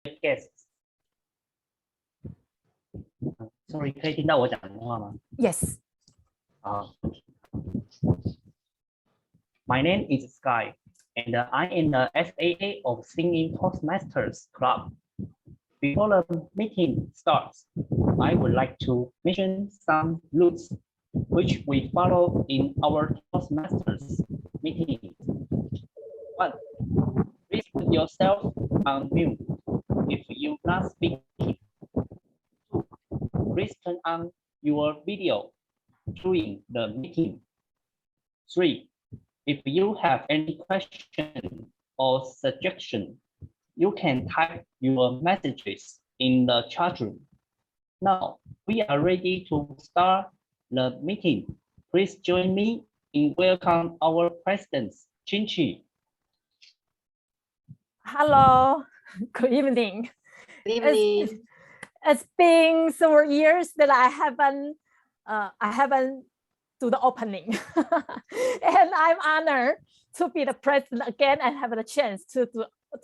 guests. Sorry, 可以听到我讲的话吗？ Yes. My name is Sky, and I am the SAA of Singing Toastmasters Club. Before the meeting starts, I would like to mention some rules which we follow in our Toastmasters meeting. 1. Please put yourself on mute if you're not speaking. 2. Please turn on your video during the meeting. 3. If you have any question or suggestion, you can type your messages in the chat room. Now, we are ready to start the meeting. Please join me in welcome our President, Chiu. Hello, good evening. Good evening. It's been several years that I haven't do the opening, and I'm honored to be the president again and have the chance to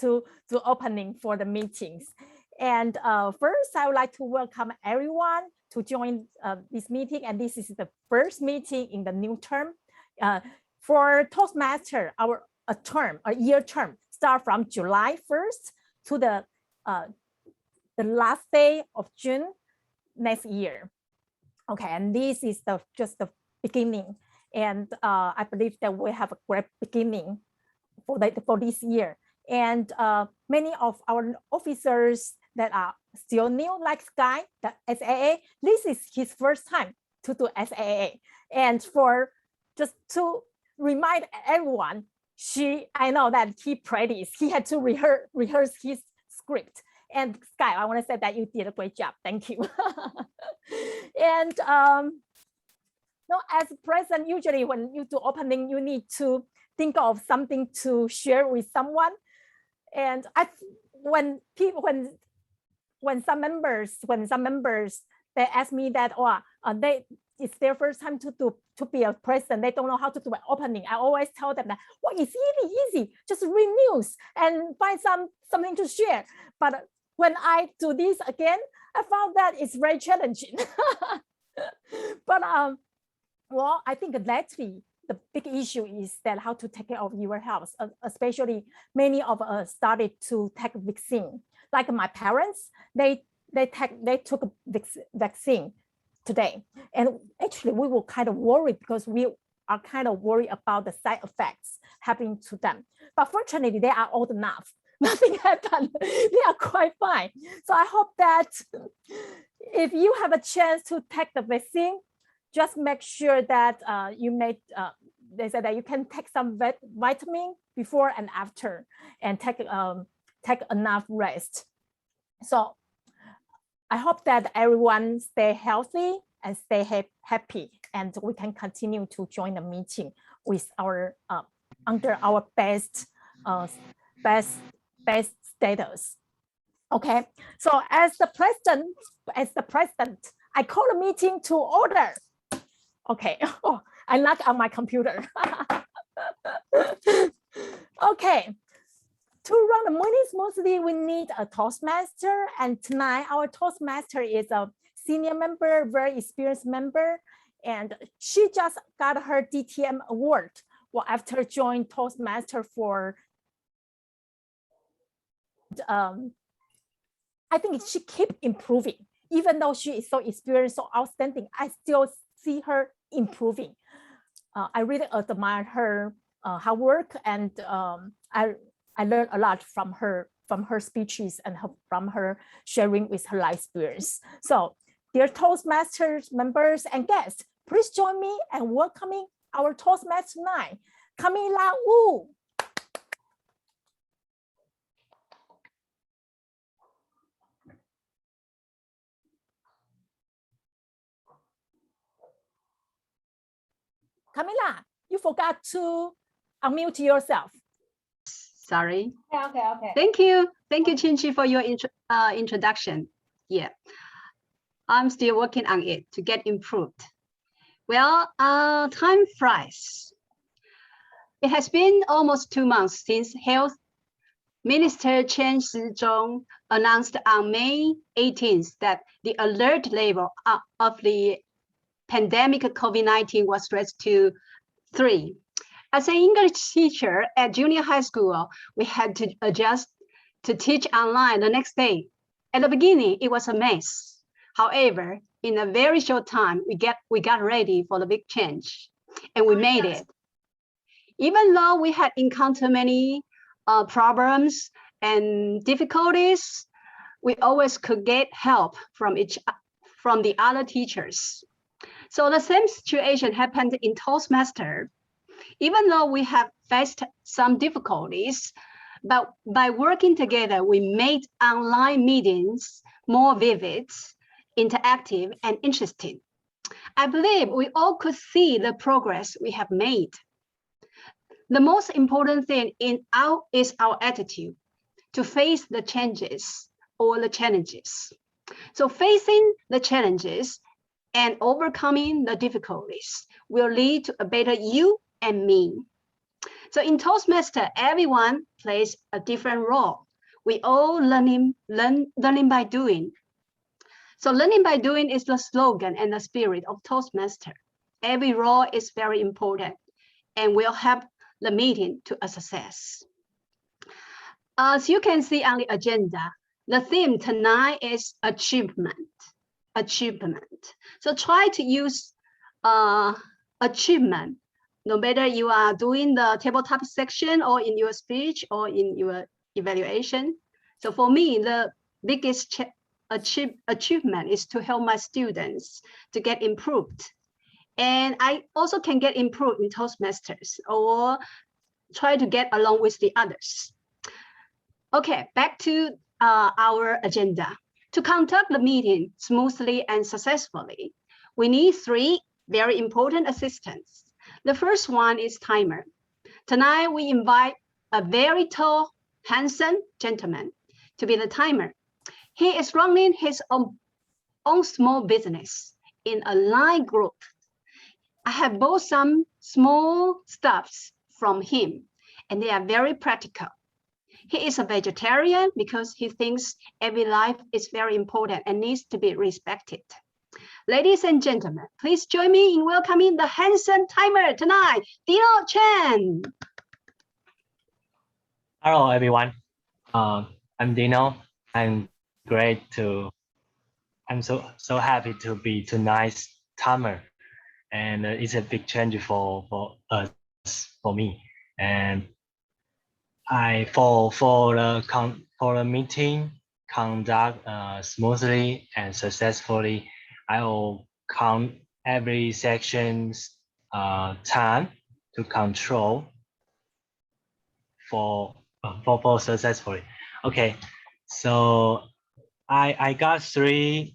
do opening for the meetings. And first, I would like to welcome everyone to join this meeting. And this is the first meeting in the new term. For Toastmaster, a year term, start from July 1st to the last day of June next year. Okay, and this is just the beginning. And I believe that we have a great beginning for this year. And many of our officers that are still new, like Sky, the SAA, this is his first time to do SAA. And for just to remind everyone, I know that he had to rehearse his script. And Sky, I want to say that you did a great job. Thank you. And as president, usually when you do opening, you need to think of something to share with someone. And when some members they ask me that, it's their first time to be a president, they don't know how to do an opening, I always tell them that, well, it's really easy, just read news and find something to share. But when I do this again, I found that it's very challenging. But well, I think lately the big issue is that how to take care of your health, especially many of us started to take vaccine. Like my parents, they took a vaccine today. And actually we were kind of worried because we are kind of worried about the side effects happening to them. But fortunately, they are old enough. Nothing happened. They are quite fine. So I hope that if you have a chance to take the vaccine, just make sure that they said that you can take some vitamin before and after, and take enough rest. So I hope that everyone stay healthy and stay happy, and we can continue to join the meeting with our under our best status. Okay, so as the president, I call the meeting to order. Okay, I knocked on my computer. Okay, to run the meeting smoothly, we need a Toastmaster, and tonight our Toastmaster is a senior member, very experienced member, and she just got her DTM award after joining Toastmaster for. I think she keep improving, even though she is so experienced, so outstanding. I still see her improving. I really admire her hard work, and I learned a lot from her speeches and from her sharing with her life experience. So, dear Toastmasters members and guests, please join me in welcoming our Toastmaster tonight, Camila Wu. Camila, you forgot to unmute yourself. Sorry. Okay. Thank you, Chin, for your introduction. Yeah, I'm still working on it to get improved. Well, time flies. It has been almost 2 months since Health Minister Cheng announced on May 18th that the alert level of the pandemic COVID-19 was raised to 3. As an English teacher at junior high school, we had to adjust to teach online the next day. At the beginning, it was a mess. However, in a very short time, we got ready for the big change, and we made it. Even though we had encountered many problems and difficulties, we always could get help from the other teachers. So the same situation happened in Toastmaster. Even though we have faced some difficulties, but by working together, we made online meetings more vivid, interactive, and interesting. I believe we all could see the progress we have made. The most important thing is our attitude to face the changes or the challenges. So facing the challenges and overcoming the difficulties will lead to a better you and me. So in Toastmaster, everyone plays a different role. We all learning by doing. So learning by doing is the slogan and the spirit of Toastmaster. Every role is very important and will help the meeting to a success. As you can see on the agenda, the theme tonight is achievement. So try to use achievement, no matter you are doing the tabletop section or in your speech or in your evaluation. So for me, the biggest achievement is to help my students to get improved. And I also can get improved in Toastmasters or try to get along with the others. Okay, back to our agenda. To conduct the meeting smoothly and successfully, we need 3 very important assistants. The first one is timer. Tonight, we invite a very tall, handsome gentleman to be the timer. He is running his own small business in a line group. I have bought some small stuffs from him, and they are very practical. He is a vegetarian because he thinks every life is very important and needs to be respected. Ladies and gentlemen, please join me in welcoming the handsome timer tonight, Cheng. Hello, everyone. I'm Dino. I'm so happy to be tonight's timer, and it's a big change for us, for me. And for the meeting conduct smoothly and successfully, I will count every section's time to control for successfully. Okay, so I got 3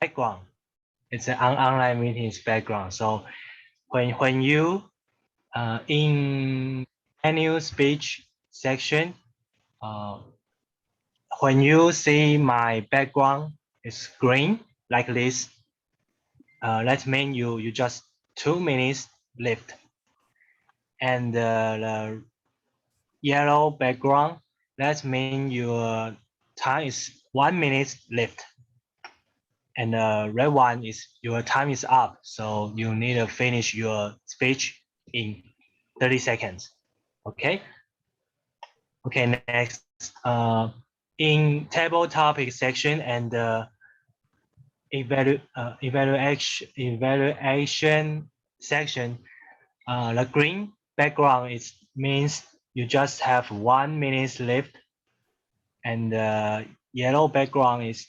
background. It's an online meetings background. So when you in annual speech section, when you see my background is green like this, that means you just 2 minutes left, and the yellow background, that means your time is 1 minute left, and the red one is your time is up, so you need to finish your speech in 30 seconds. Okay, next, in table topic section and evaluation section, the green background means you just have 1 minute left, and the yellow background is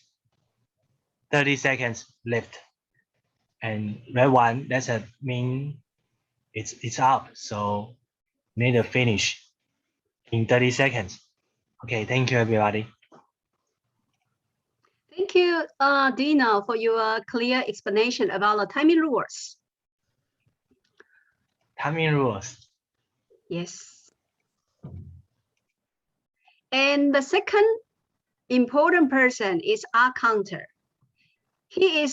30 seconds left, and red one, that's mean it's up, so need to finish in 30 seconds. Okay, thank you, everybody. Thank you, Dino, for your clear explanation about the timing rules. Timing rules. Yes. And the second important person is our counter. He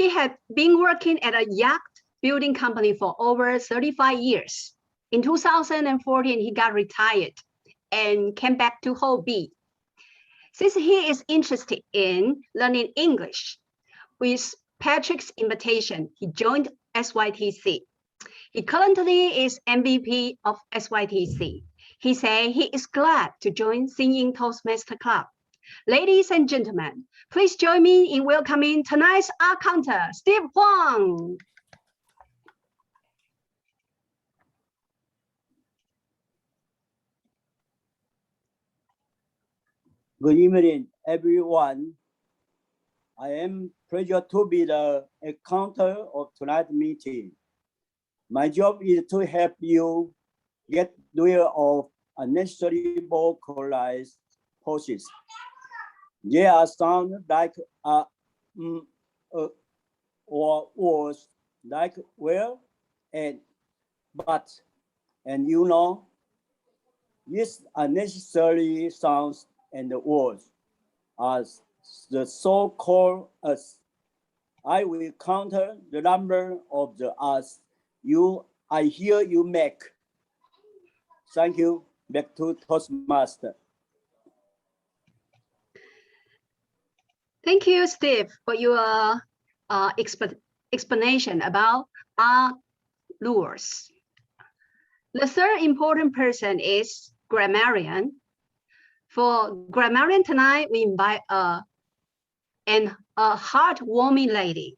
had been working at a yacht building company for over 35 years. In 2014, he got retired and came back to Hobby. Since he is interested in learning English, with Patrick's invitation, he joined SYTC. He currently is MVP of SYTC. He said he is glad to join Singing Toastmaster Club. Ladies and gentlemen, please join me in welcoming tonight's counter, Steve Huang. Good evening, everyone. I am pleased to be the counter of tonight's meeting. My job is to help you get rid of unnecessary vocalized pauses. They are sound like or words like well and but, and you know, these unnecessary sounds and words are the so-called us. I will counter the number of the us I hear you make. Thank you. Back to Toastmaster. Thank you, Steve, for your explanation about our rules. The third important person is grammarian. For grammarian tonight, we invite a heartwarming lady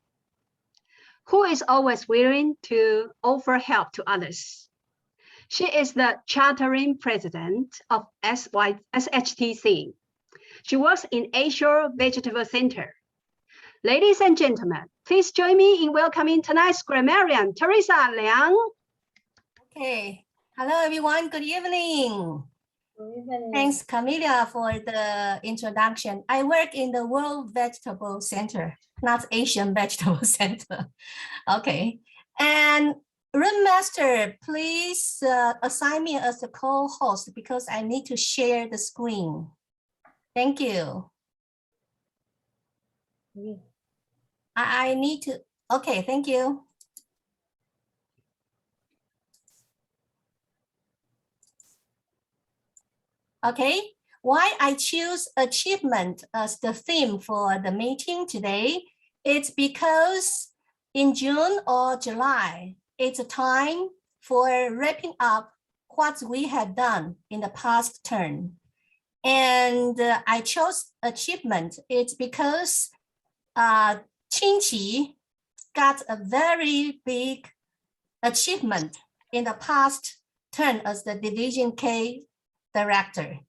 who is always willing to offer help to others. She is the chartering president of SHTC. She works in Asia Vegetable Center. Ladies and gentlemen, please join me in welcoming tonight's grammarian, Teresa Liang. Okay, hello everyone, good evening. Thanks, Camilla, for the introduction. I work in the World Vegetable Center, not Asian Vegetable Center. Okay, and Room Master, please assign me as the co-host because I need to share the screen. Thank you. I need to, okay, thank you. Okay, why I choose achievement as the theme for the meeting today, it's because in June or July, it's a time for wrapping up what we have done in the past term. And I chose achievement, it's because Qingqi got a very big achievement in the past term as the Division K director,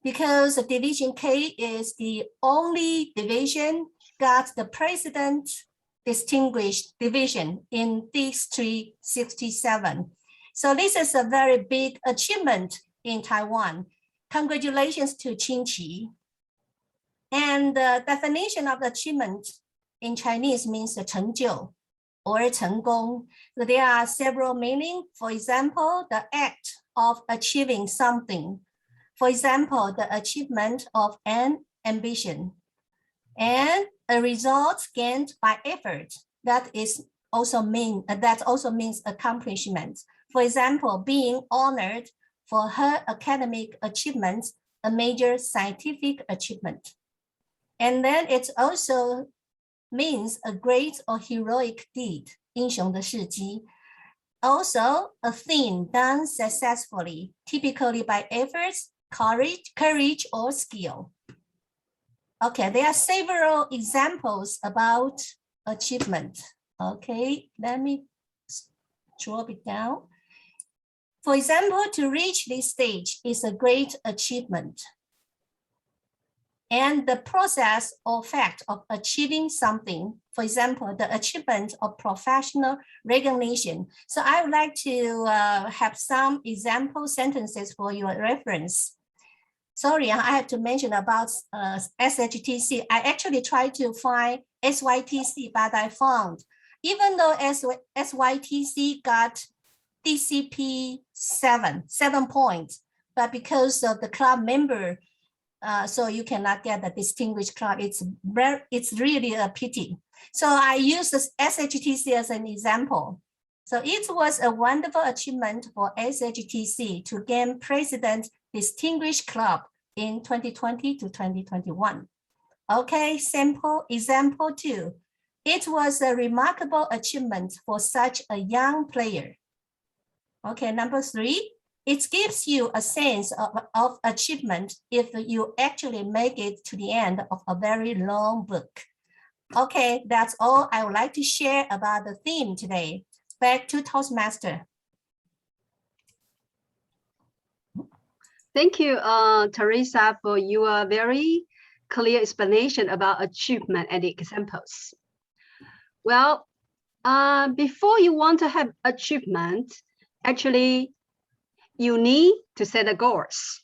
because the Division K is the only division got the president distinguished division in District 67. So this is a very big achievement in Taiwan. Congratulations to Qingqi. And the definition of the achievement in Chinese means 成就 or 成功. So there are several meanings. For example, the act of achieving something. For example, the achievement of an ambition. And a result gained by effort. That also means accomplishment. For example, being honored for her academic achievements, a major scientific achievement. And then it also means a great or heroic deed, 英雄的事迹. Also, a thing done successfully, typically by efforts, courage, or skill. Okay, there are several examples about achievement. Okay, let me drop it down. For example, to reach this stage is a great achievement. And the process or fact of achieving something, for example, the achievement of professional recognition. So I would like to have some example sentences for your reference. Sorry, I have to mention about SHTC. I actually tried to find SYTC, but I found, even though SYTC got DCP 7 points, but because of the club member, so you cannot get the distinguished club. It's really a pity. So I use this SHTC as an example. So it was a wonderful achievement for SYTC to gain President Distinguished Club in 2020 to 2021. Okay, sample example 2. It was a remarkable achievement for such a young player. Okay, number 3. It gives you a sense of achievement if you actually make it to the end of a very long book. Okay, that's all I would like to share about the theme today. Back to Toastmaster. Thank you, Teresa, for your very clear explanation about achievement and the examples. Well, before you want to have achievement, actually, you need to set the goals.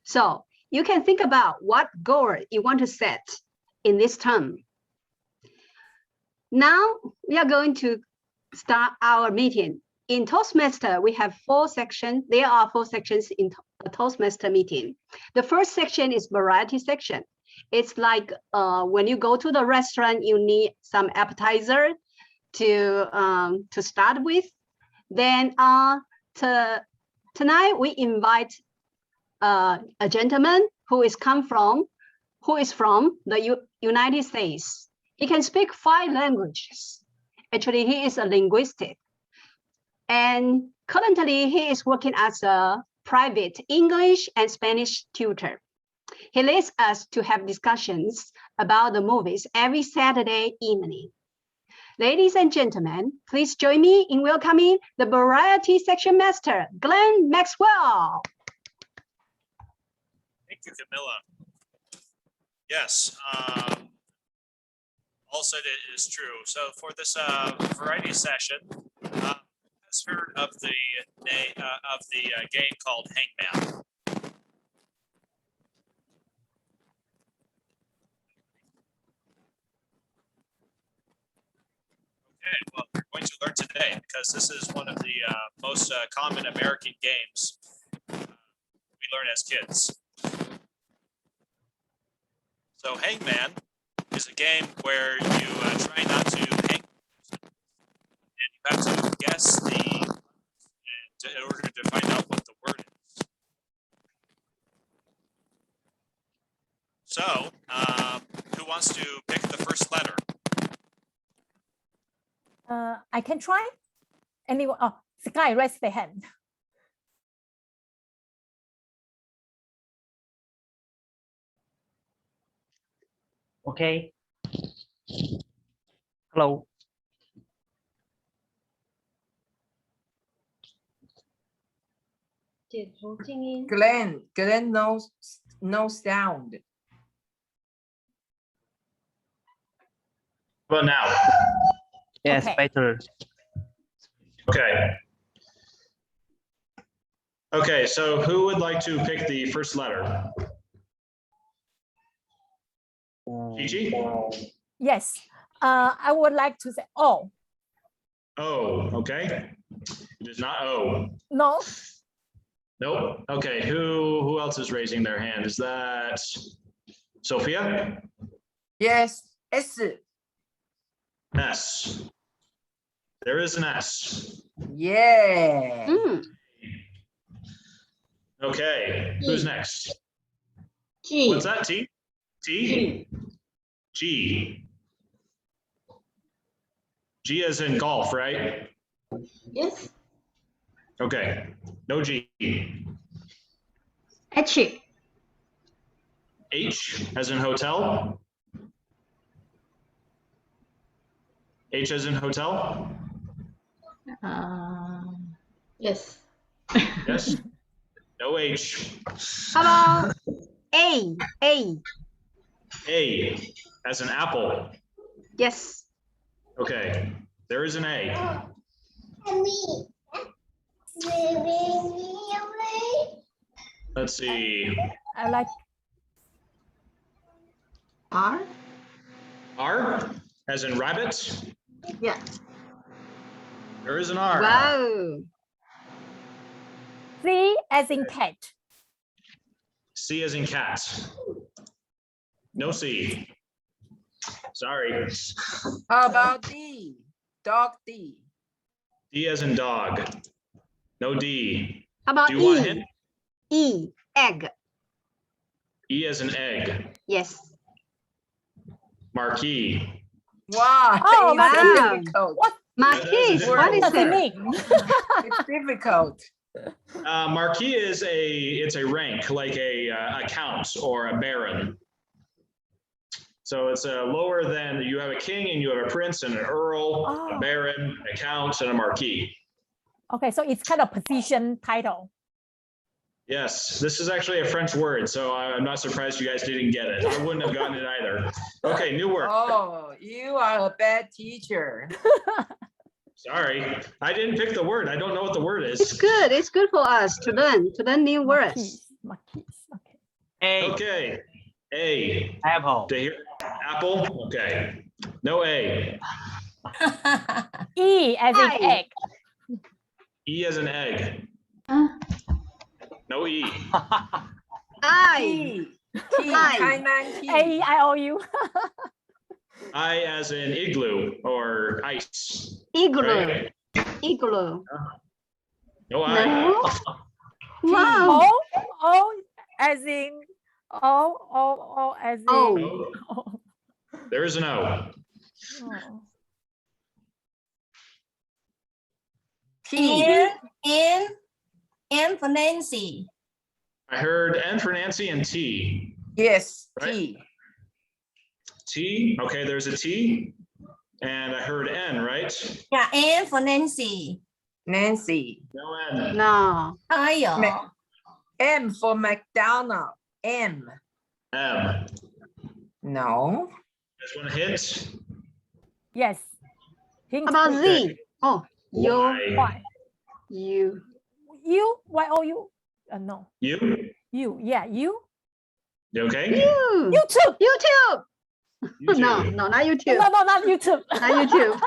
So you can think about what goal you want to set in this term. Now we are going to start our meeting. In Toastmaster, we have 4 sections. There are 4 sections in a Toastmaster meeting. The first section is variety section. It's like when you go to the restaurant, you need some appetizer to start with. Then tonight we invite a gentleman who is from the United States. He can speak 5 languages. Actually, he is a linguistic. And currently, he is working as a private English and Spanish tutor. He leads us to have discussions about the movies every Saturday evening. Ladies and gentlemen, please join me in welcoming the variety section master, Glenn Maxwell. Thank you, Camilla. Yes, all said it is true. So for this variety session, has heard of the game called Hangman. Okay, well, we're going to learn today because this is one of the most common American games we learn as kids. So Hangman is a game where you try not to hang, and you have to guess in order to find out what the word is. So, who wants to pick the first letter? I can try. Anyone? Oh, Sky, raise the hand. Okay. Hello. Glenn no sound. Well, now. Yes, Okay. better. Okay. Okay, so who would like to pick the first letter? Gigi? Yes. I would like to say O. O, okay. It is not O. No. Nope. Okay, who else is raising their hand? Is that Sophia? Yes, S. S. There is an S. Yeah. Okay, who's next? G. What's that, T? T? G. G as in golf, right? Yes. Okay, no G. H. H as in hotel? H as in hotel? Yes. Yes. No H. How about A? A. A as in apple. Yes. Okay, there is an A. Let's see. I like R. R as in rabbit. Yeah. There is an R. Wow. C as in cat. C as in cat. No C. Sorry. How about D? Dog D. E as in dog. No D. How about Do you want a hint? E, egg. E as in egg. Yes. Marquee. Wow. Oh, it's wow. difficult. What Marquis, That's what is does it it? mean? It's difficult. Marquis is it's a rank, like a count or a baron. So it's lower than, you have a king and you have a prince and an earl, a Oh. baron, a count, and a marquis. Okay, so it's kind of position title. Yes, this is actually a French word, so I'm not surprised you guys didn't get it. I wouldn't have gotten it either. Okay, new word. Oh, you are a bad teacher. Sorry, I didn't pick the word. I don't know what the word It's is. good. It's good for us to learn new words. Marquis. Okay. A. Okay, A. Apple. To hear apple. Okay, no A. E as in I. egg. E as an egg. No E. I. T. I. Tainan T. A-E-I-O-U. I as in igloo or ice. Igloo. Right? Igloo. No I. No. Wow. O as in O as in Oh. No, there is an O. Oh. T. N for Nancy. I heard N for Nancy and T. Yes, Right. T. T. Okay, there's a T. And I heard N, right? Yeah, N for Nancy. Nancy. No N. No. 哎呦， M for McDonald. M. M. No. Just want a hint? Yes. Hint How about please. Z? Oh, you. Y. Y. You. U. Y-O-U. No. You? U. Yeah. You. You okay? You. YouTube. YouTube. You too. No, no, not YouTube. No, not YouTube. Not YouTube.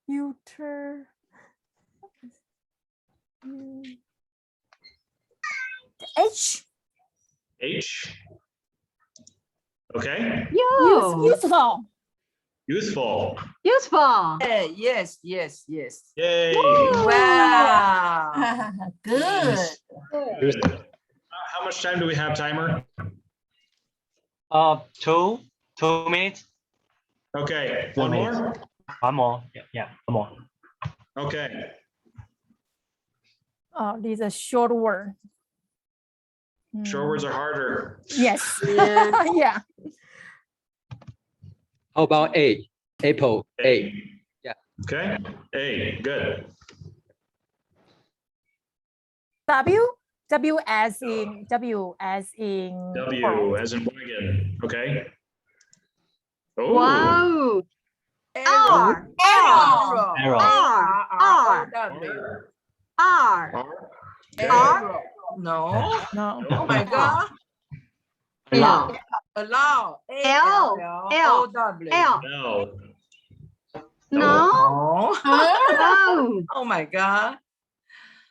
U-turn. H. H. Okay. You. Useful. Youthful. Useful. Yes. Yay. Wow. good. Good. How much time do we have, timer? 2 minutes. Okay, 2 one minutes. more? One more. Yeah, one more. Okay. Oh, these are short word. Short words are harder. Yes. Yeah. Yeah. How about A? Apple. A. Okay. A. Good. W. W as in W as in wagon. Okay. Oh. Wow. Arrow. R. Arrow. R. R. R. R. R. Arrow. No. No. Oh my God. L. Allow. L. A-L-L-O-W. L. L. No. Oh. Wow. Oh my God.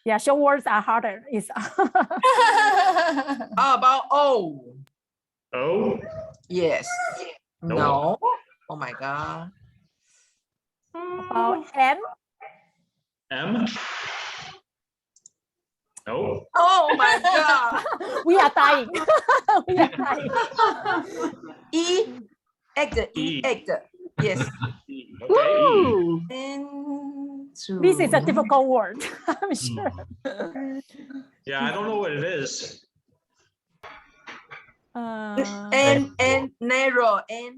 Yeah, short words are harder. It's How about O? O. Yes. No. No. Oh my God. about M. M. No. Oh my God. We are dying. We are dying. E. Egg. E. Egg. Yes. Okay. Woo. This is a difficult word, I'm sure. Yeah, I don't know what it is. And narrow. And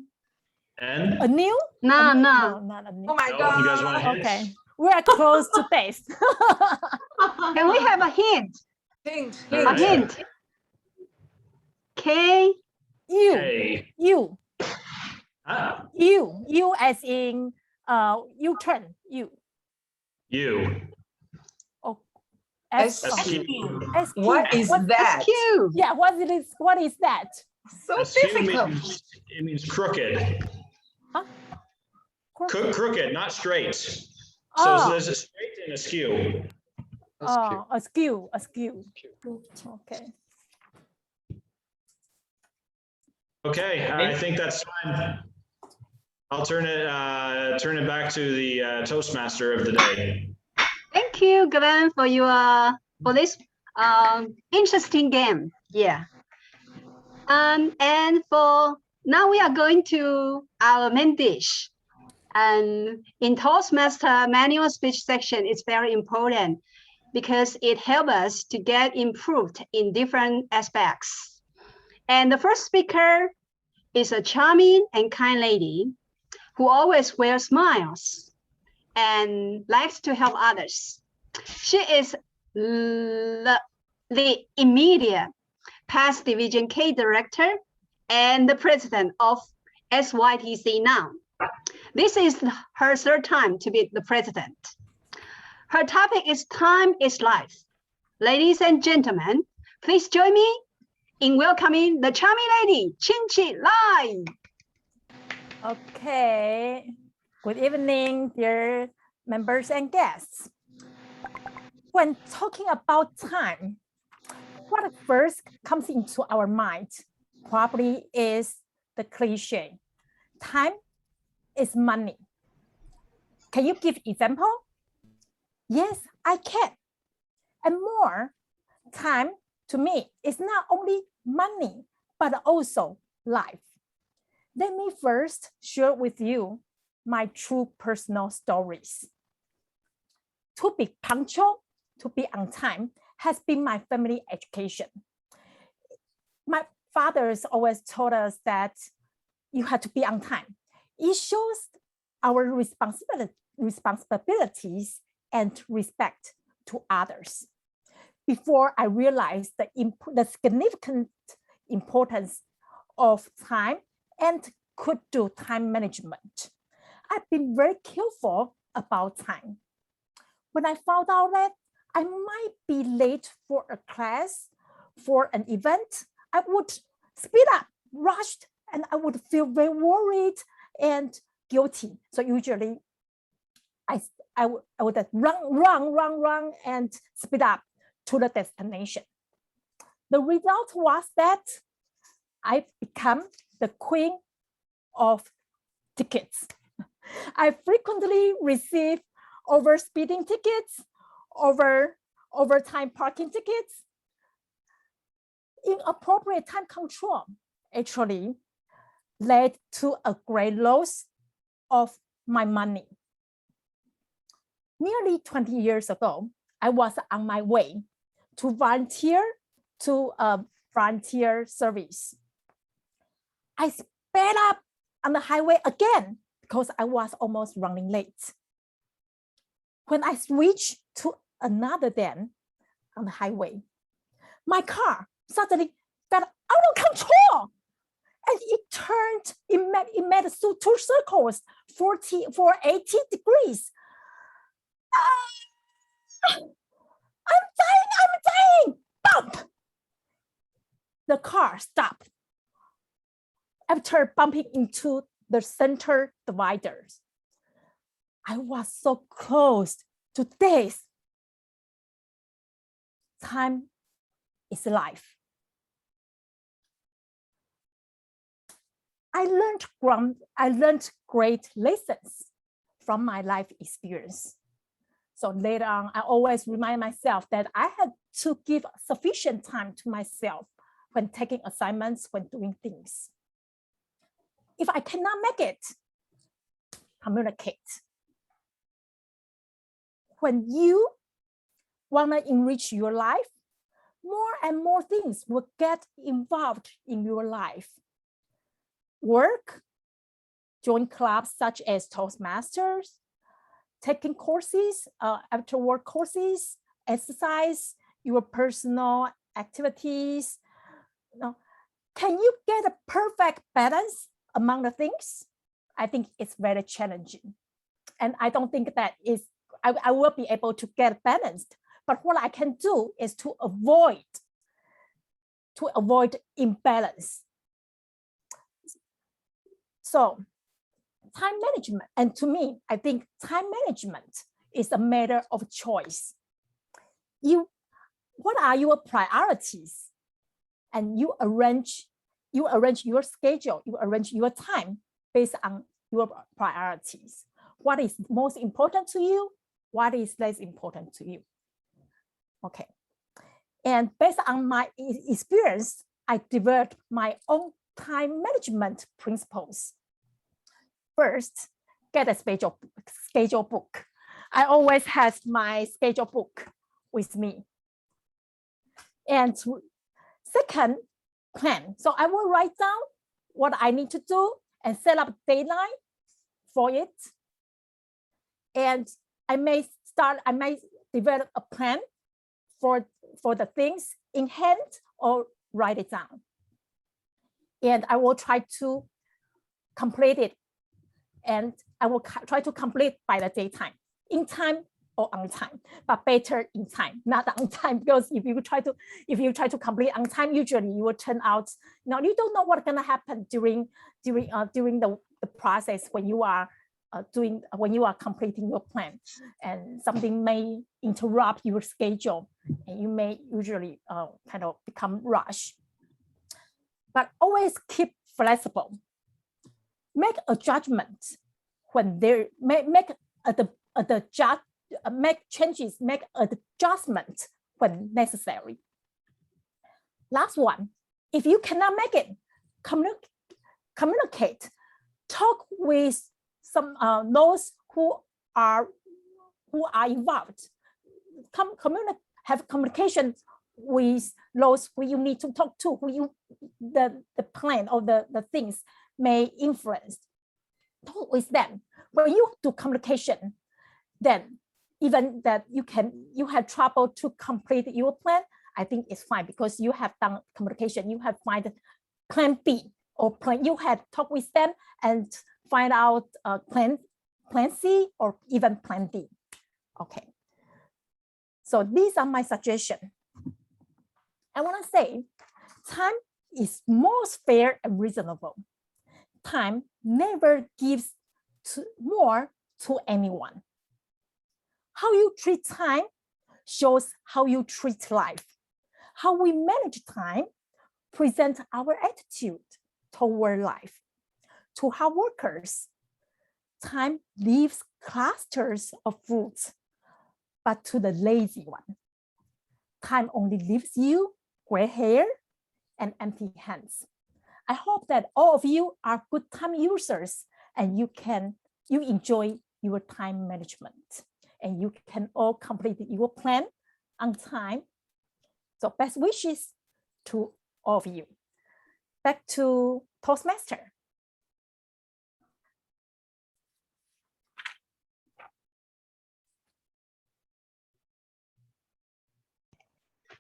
N. A new? No, No, no. not a new. oh my No, God. you guys want a hint? Okay, we are close to taste. Can we have a hint? Hint. All A right. hint. K. You, A. you, Huh? you as in you turn, you. U. Oh, S- oh, SQ. SQ. What is that? Q. Yeah, what is that? So SQ difficult. means, it means crooked. Huh? Crooked, not straight. So Oh. there's a straight and a skew. Oh, askew. Okay. Okay, I think that's time. I'll turn it back to the Toastmaster of the day. Thank you, Glenn, for this interesting game. Yeah. And for now, we are going to our main dish. And in Toastmaster manual speech section, it's very important because it helps us to get improved in different aspects. And the first speaker is a charming and kind lady who always wears smiles and likes to help others. She is the immediate past Division K director and the president of SYTC now. This is her third time to be the president. Her topic is Time is Life. Ladies and gentlemen, please join me in welcoming the charming lady, Cheng Lai. Okay. Good evening, dear members and guests. When talking about time, what first comes into our mind probably is the cliche. Time is money. Can you give example? Yes, I can. And more, time to me is not only money, but also life. Let me first share with you my true personal stories. To be punctual, to be on time has been my family education. My fathers always told us that you have to be on time. It shows our responsibilities and respect to others. Before I realized the significant importance of time and could do time management, I've been very careful about time. When I found out that I might be late for a class, for an event, I would speed up, rushed, and I would feel very worried and guilty. So usually I would run and speed up to the destination. The result was that I become the queen of tickets. I frequently receive overspeeding tickets, overtime parking tickets. Inappropriate time control actually led to a great loss of my money. Nearly 20 years ago, I was on my way to volunteer to a volunteer service. I sped up on the highway again because I was almost running late. When I switched to another lane on the highway, my car suddenly got out of control and it made two circles, 80 degrees. I'm dying, bump. The car stopped after bumping into the center dividers. I was so close to death. Time is life. I learned great lessons from my life experience. So later on, I always remind myself that I had to give sufficient time to myself when taking assignments, when doing things. If I cannot make it, communicate. When you want to enrich your life, more and more things will get involved in your life. Work, join clubs such as Toastmasters, taking courses, after work courses, exercise, your personal activities. Can you get a perfect balance among the things? I think it's very challenging. And I don't think that I will be able to get balanced. But what I can do is to avoid imbalance. So time management, and to me, I think time management is a matter of choice. What are your priorities? And you arrange your schedule, you arrange your time based on your priorities. What is most important to you? What is less important to you? Okay. And based on my experience, I developed my own time management principles. First, get a schedule book. I always have my schedule book with me. And second, plan. So I will write down what I need to do and set up a deadline for it. And I may develop a plan for the things in hand or write it down. And I will try to complete it. And I will try to complete by the daytime, in time or on time, but better in time, not on time, because if you try to complete on time, usually you will turn out, you don't know what's gonna happen during the process when you are completing your plan, and something may interrupt your schedule, and you may usually kind of become rushed. But always keep flexible. Make a judgment when there make changes, make adjustment when necessary. Last one, if you cannot make it, communicate, talk with some those who are involved. Have communication with those who you need to talk to, who the plan or the things may influence. Talk with them. When you do communication, then even that you have trouble to complete your plan, I think it's fine, because you have done communication, you have find plan B or plan, you had talked with them and find out plan C or even plan D. Okay. So these are my suggestions. I want to say time is most fair and reasonable. Time never gives more to anyone. How you treat time shows how you treat life. How we manage time presents our attitude toward life. To hard workers, time leaves clusters of fruits, but to the lazy one, time only leaves you gray hair and empty hands. I hope that all of you are good time users and you enjoy your time management and you can all complete your plan on time. So best wishes to all of you. Back to Toastmaster.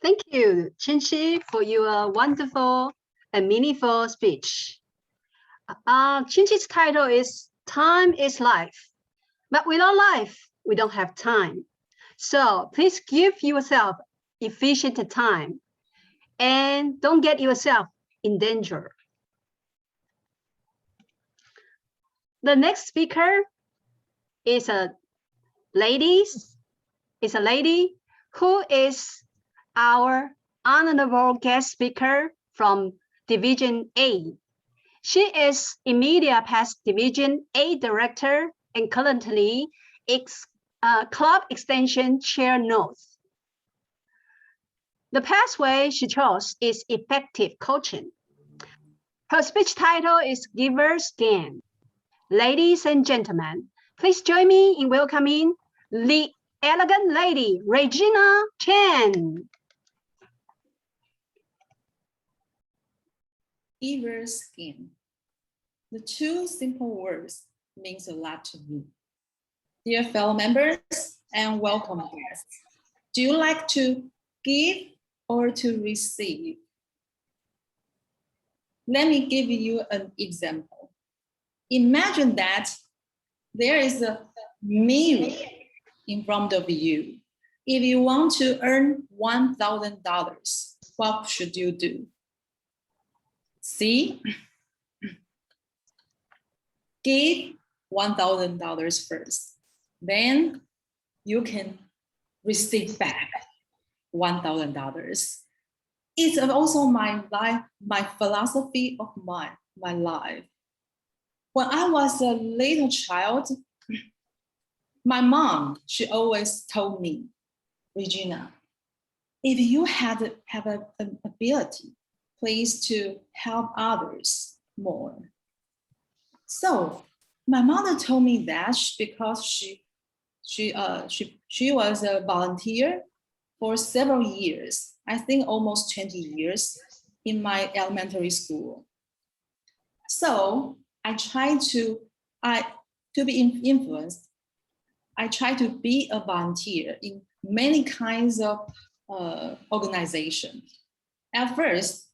Thank you, Cheng, for your wonderful and meaningful speech. Chen's title is Time is Life, but without life, we don't have time. So please give yourself efficient time and don't get yourself in danger. The next speaker is a lady who is our honorable guest speaker from Division A. She is immediate past Division A director and currently Club Extension Chair North. The pathway she chose is effective coaching. Her speech title is Giver's Gain. Ladies and gentlemen, please join me in welcoming the elegant lady, Regina Cheng. Giver's Gain. The two simple words means a lot to me. Dear fellow members and welcome guests, do you like to give or to receive? Let me give you an example. Imagine that there is a mirror in front of you. If you want to earn $1,000, what should you do? See? Give $1,000 first. Then you can receive back $1,000. It's also my life, my philosophy of my life. When I was a little child, my mom, she always told me, Regina, if you have an ability, please to help others more. So my mother told me that because she was a volunteer for several years, I think almost 20 years in my elementary school. So I try to be influenced. I try to be a volunteer in many kinds of organizations. At first,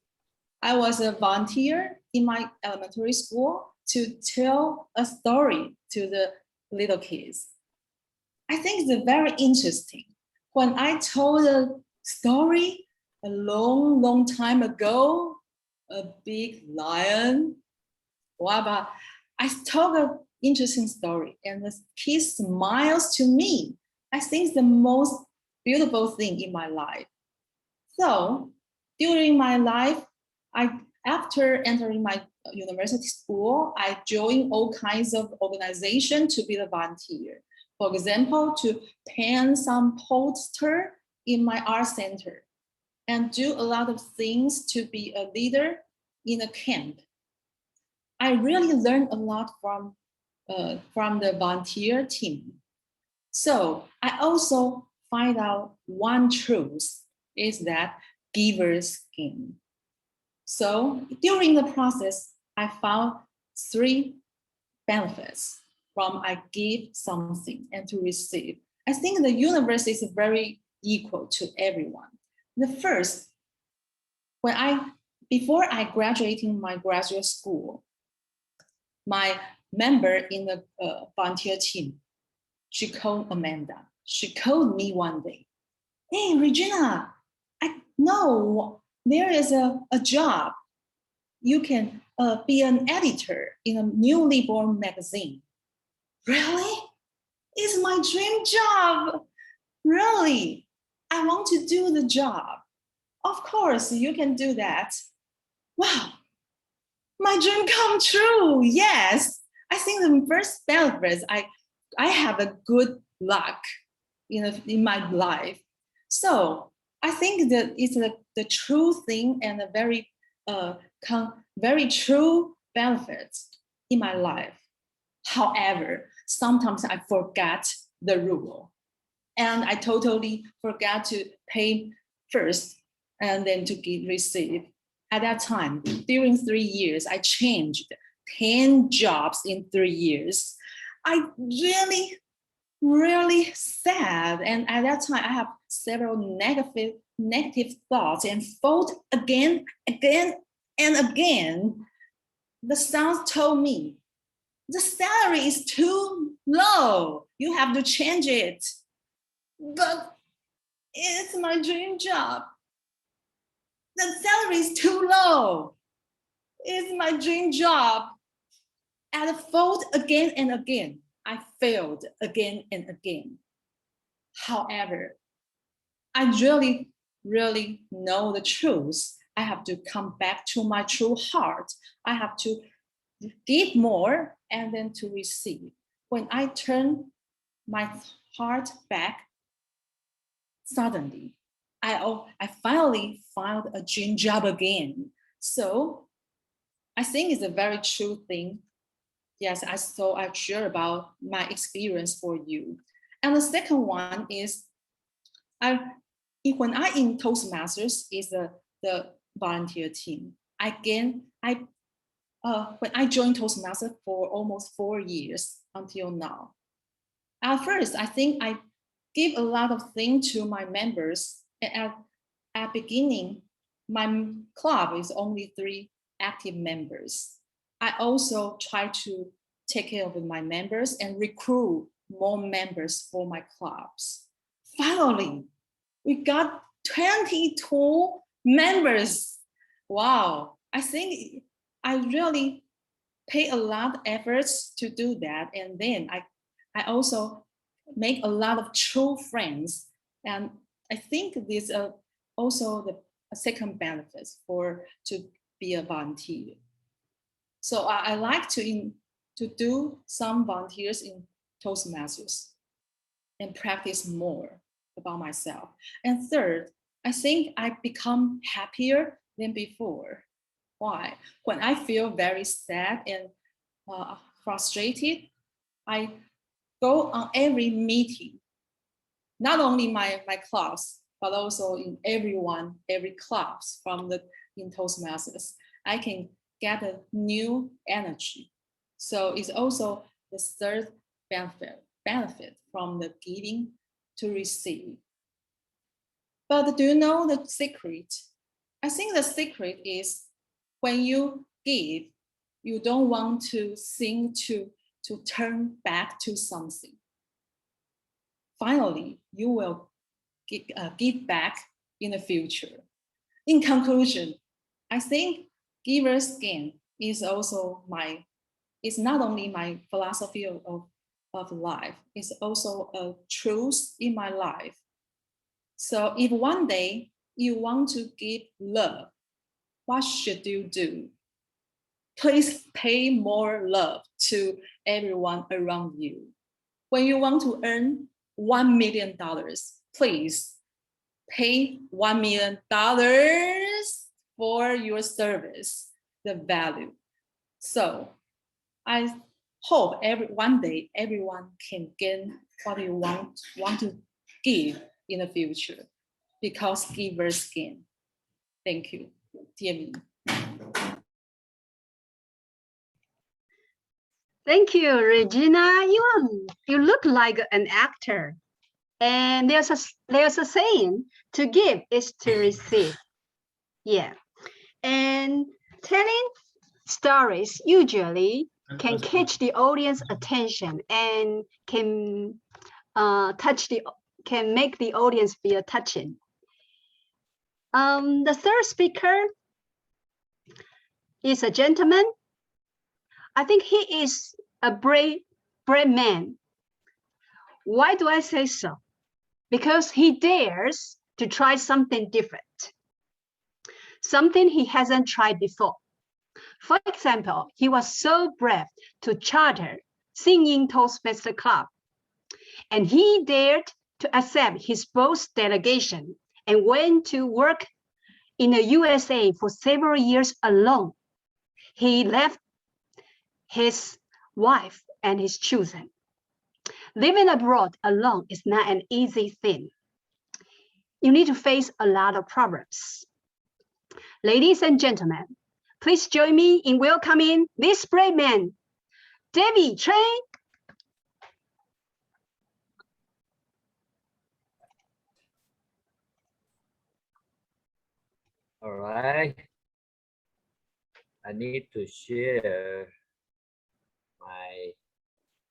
I was a volunteer in my elementary school to tell a story to the little kids. I think it's very interesting. When I told a story a long, long time ago, a big lion, but I told an interesting story and the kid smiles to me. I think it's the most beautiful thing in my life. So during my life, after entering my university school, I joined all kinds of organizations to be a volunteer. For example, to paint some poster in my art center and do a lot of things to be a leader in a camp. I really learned a lot from the volunteer team. So I also find out one truth is that givers gain. So during the process, I found 3 benefits from I give something and to receive. I think the universe is very equal to everyone. The first, before I graduated my graduate school, my member in the volunteer team, she called Amanda. She called me one day. Hey, Regina, I know there is a job. You can be an editor in a newly born magazine. Really? It's my dream job. Really? I want to do the job. Of course, you can do that. Wow. My dream come true. Yes. I think the first benefit, I have a good luck in my life. So I think that it's the true thing and a very true benefit in my life. However, sometimes I forget the rule and I totally forgot to pay first and then to receive. At that time, during 3 years, I changed 10 jobs in 3 years. I really sad. And at that time, I have several negative thoughts and fought again and again. The sound told me, the salary is too low. You have to change it. But it's my dream job. The salary is too low. It's my dream job. And I fought again and again. I failed again and again. However, I really know the truth. I have to come back to my true heart. I have to give more and then to receive. When I turn my heart back, suddenly, I finally found a dream job again. So I think it's a very true thing. Yes, I share about my experience for you. And the second one is, when I in Toastmasters is the volunteer team. When I joined Toastmasters for almost 4 years until now. At first, I think I give a lot of things to my members. At beginning, my club is only 3 active members. I also try to take care of my members and recruit more members for my clubs. Finally, we got 22 members. Wow, I think I really pay a lot of efforts to do that. And then I also make a lot of true friends. And I think this also the second benefit to be a volunteer. So I like to to do some volunteers in Toastmasters and practice more about myself. And third, I think I've become happier than before. Why? When I feel very sad and frustrated, I go on every meeting, not only my class, but also in every class in Toastmasters. I can get a new energy. So it's also the third benefit from the giving to receive. But do you know the secret? I think the secret is when you give, you don't want to think to turn back to something. Finally, you will give back in the future. In conclusion, I think giver's gain is also it's not only my philosophy of life, it's also a truth in my life. So if one day you want to give love, what should you do? Please pay more love to everyone around you. When you want to earn $1 million, please pay $1 million for your service, the value. So I hope one day everyone can gain what you want to give in the future, because givers gain. Thank you, dear me. Thank you, Regina. You look like an actor. And there's a saying, to give is to receive. Yeah. And telling stories usually can catch the audience attention and can make the audience feel touching. The third speaker is a gentleman. I think he is a brave man. Why do I say so? Because he dares to try something different, something he hasn't tried before. For example, he was so brave to charter Singing Toastmaster Club, and he dared to accept his boss delegation and went to work in the USA for several years alone. He left his wife and his children. Living abroad alone is not an easy thing. You need to face a lot of problems. Ladies and gentlemen, please join me in welcoming this brave man, Cheng. All right. I need to share my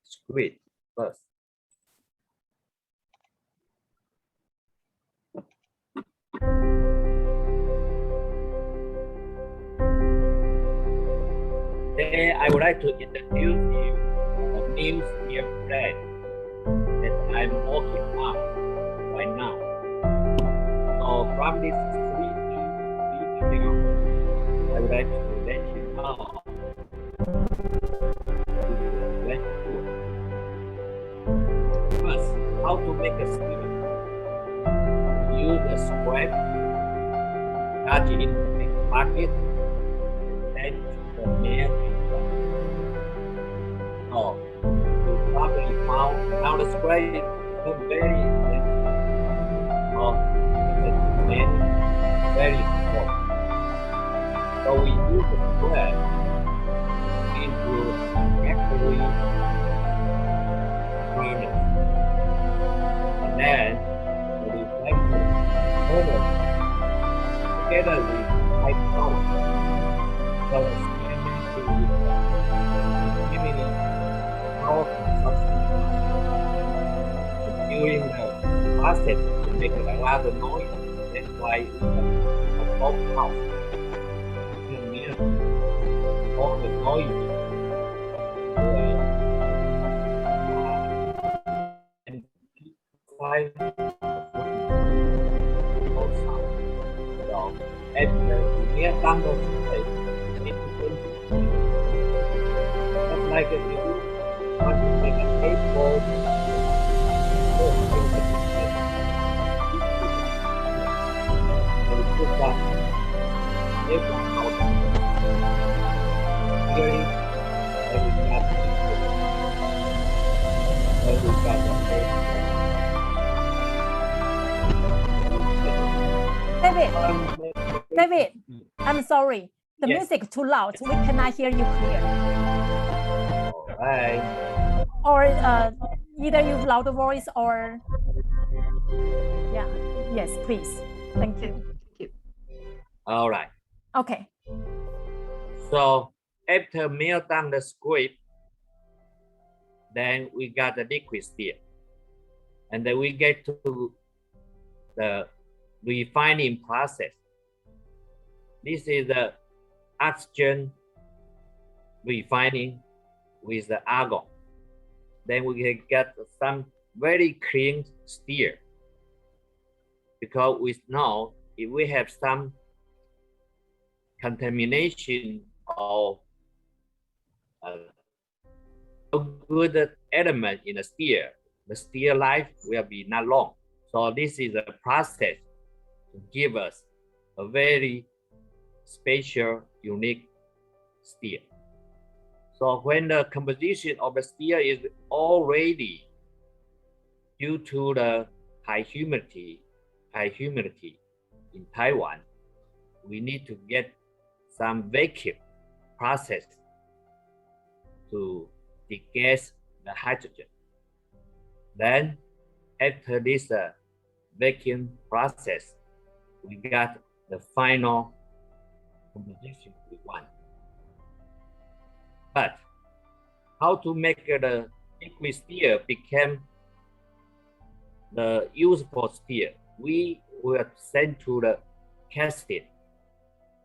screen first. Today, I would like to introduce you a new sphere plan that I'm working on right now. So from this 3D video, I would like to let you know first how to make a sphere. Use a square, cut it into a bucket, and the main. So you probably found now the square is very simple. So it's very small. So we use the square into factory furnace, and then the reflector furnace together with light power. So the square is giving power consumption. During the process, to make a lot of noise. That's why we have a both house. All the noise and five so at the near London state, just like you want to make a table. Put that table out. Clearly, David, I'm sorry. The Yes. music too loud. We cannot hear you clear. All right. Or either use louder voice or yeah. Yes, please. Thank you. All right. Okay. So after mail down the script, then we got the liquid steer. And then we get to the refining process. This is the oxygen refining with the argon. Then we can get some very clean steer. Because we know if we have some contamination of a good element in the steer life will be not long. So this is a process to give us a very special, unique steer. So when the composition of the steer is already due to the high humidity in Taiwan, we need to get some vacuum process to degas the hydrogen. Then after this vacuum process, we got the final composition we want. But how to make the liquid steer become the usable steer? We will send to the casting.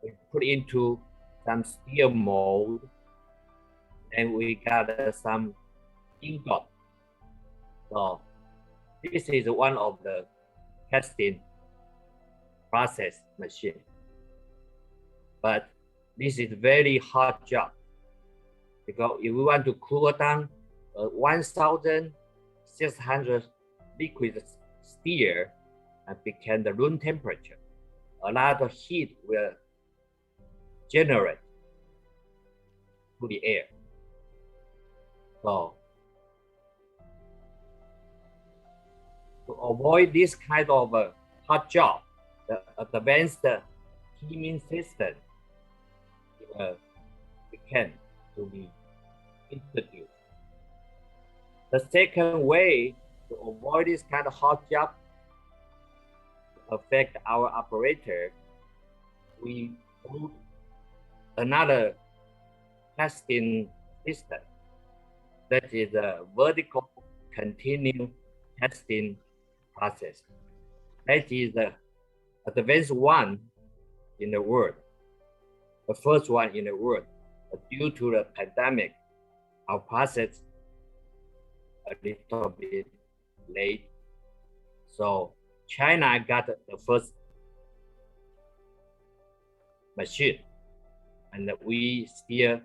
We put into some steel mold, and we got some ingot. So this is one of the casting process machine. But this is very hard job, because if we want to cool down 1,600 liquid steer and become the room temperature, a lot of heat will generate to the air. So to avoid this kind of hot job, the advanced heating system can to be introduced. The second way to avoid this kind of hot job to affect our operator, we put another testing system that is a vertical continuous testing process. That is the advanced one in the world, the first one in the world. But due to the pandemic, our process a little bit late. So China got the first machine, and we still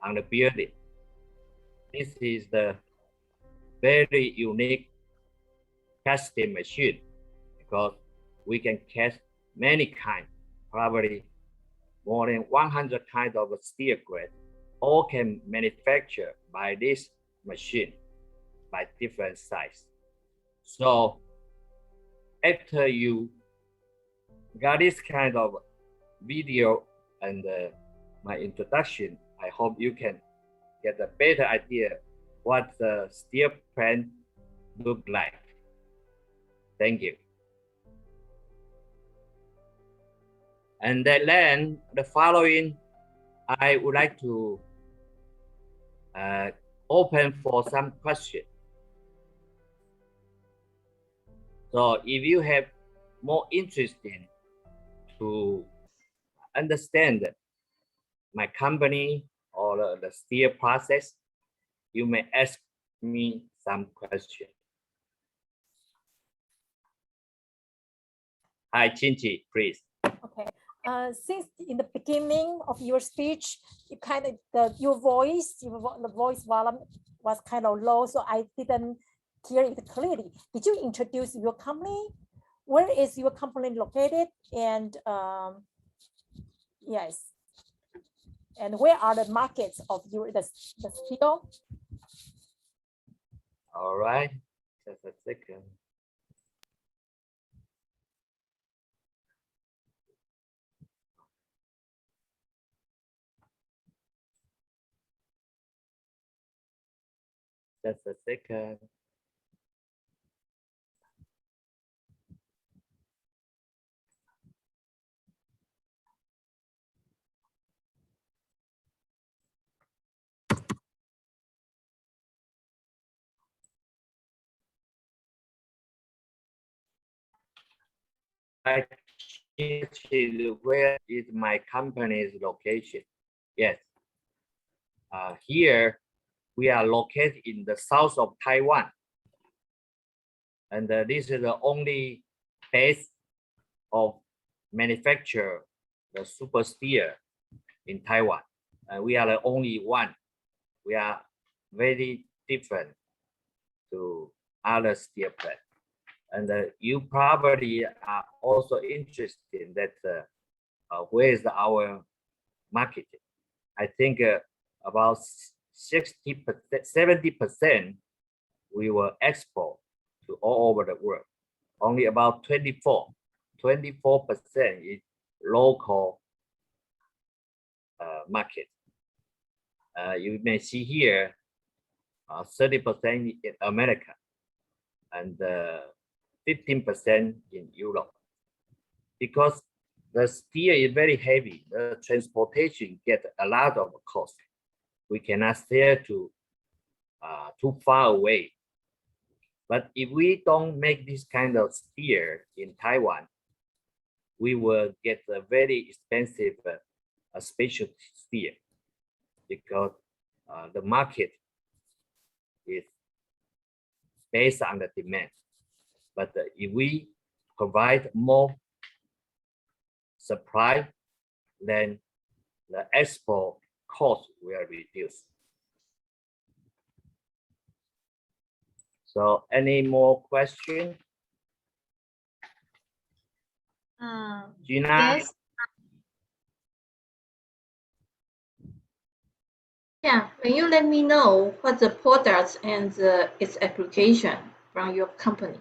on the building. This is the very unique casting machine, because we can cast many kinds, probably more than 100 kinds of steel grade, all can manufacture by this machine by different size. So after you got this kind of video and my introduction, I hope you can get a better idea what the steel plant look like. Thank you. And then the following, I would like to open for some questions. So if you have more interest in to understand my company or the steel process, you may ask me some questions. Hi, Chinchi, please. Okay. since in the beginning of your speech, you kind of your voice, the voice volume was kind of low, so I didn't hear it clearly. Did you introduce your company? Where is your company located? And yes, and where are the markets of your the steel? All right, just a second. Just a second. Where is my company's location? Yes. Here we are located in the south of Taiwan. And this is the only base of manufacture the super steel in Taiwan. We are the only one. We are very different to other steel plants. And you probably are also interested in that where is our market? I think about 60%, 70% we will export to all over the world. Only about 24% is local market. You may see here 30% in America and 15% in Europe. Because the steel is very heavy, the transportation gets a lot of cost. We cannot sell to too far away. But if we don't make this kind of steel in Taiwan, we will get a very expensive special steel because the market is based on the demand. But if we provide more supply, then the export cost will reduce. So any more questions? Gina? Yes. Yeah, can you let me know what the products and its application from your company?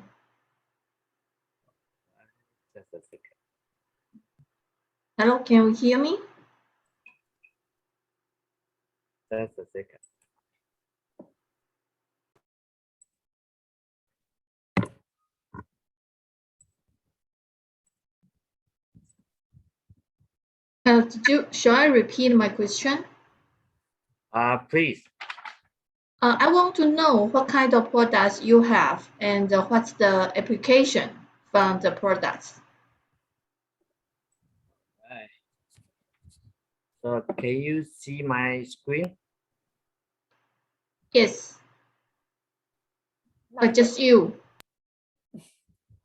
Just a second. Hello, can you hear me? Just a second. Shall I repeat my question? Please. I want to know what kind of products you have and what's the application from the products. Right. So can you see my screen? Yes. But just you.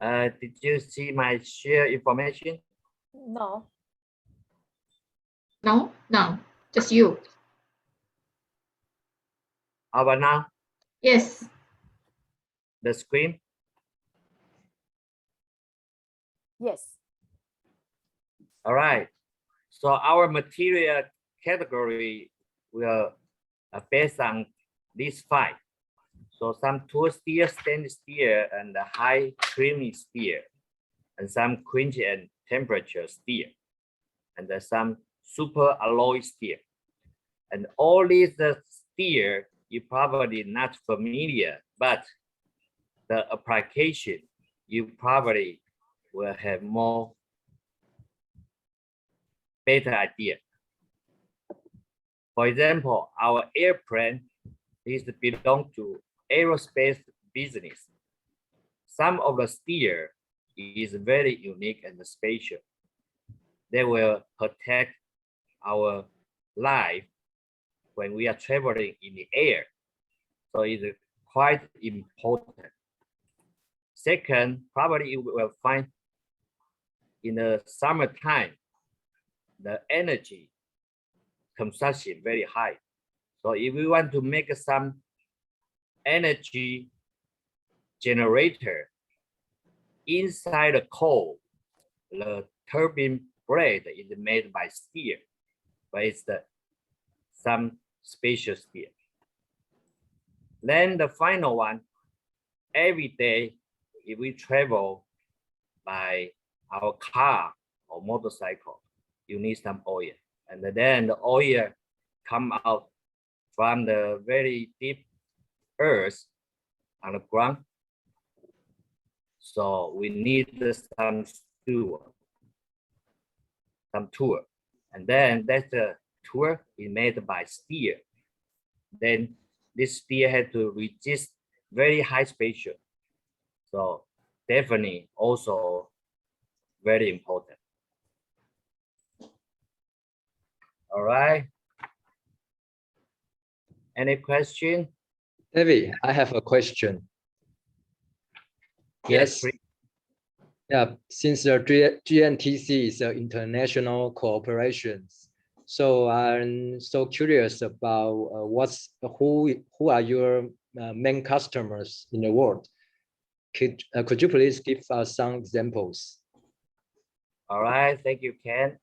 Did you see my share information? No. No, no, just you. How about now? Yes. The screen? Yes. All right. So our material category will based on these 5. So some tool steel, stainless steel, and high creamy steel, and some quench and temperature steel, and some super alloy steel. And all these steel you probably not familiar, but the application you probably will have more better idea. For example, our airplane is belong to aerospace business. Some of the steel is very unique and special. They will protect our life when we are traveling in the air. So it's quite important. Second, probably you will find in the summertime, the energy consumption very high. So if we want to make some energy generator inside the coal, the turbine blade is made by steel, but it's some special steel. Then the final one, every day, if we travel by our car or motorcycle, you need some oil. And then the oil come out from the very deep earth on the ground. So we need some tool. And then that tool is made by steel. Then this steel had to resist very high pressure. So definitely also very important. All right. Any question? David, I have a question. Yes. Please. Yeah, since the GNTC is an international cooperation, so I'm so curious about who are your main customers in the world? Could you please give us some examples? All right, thank you, Ken.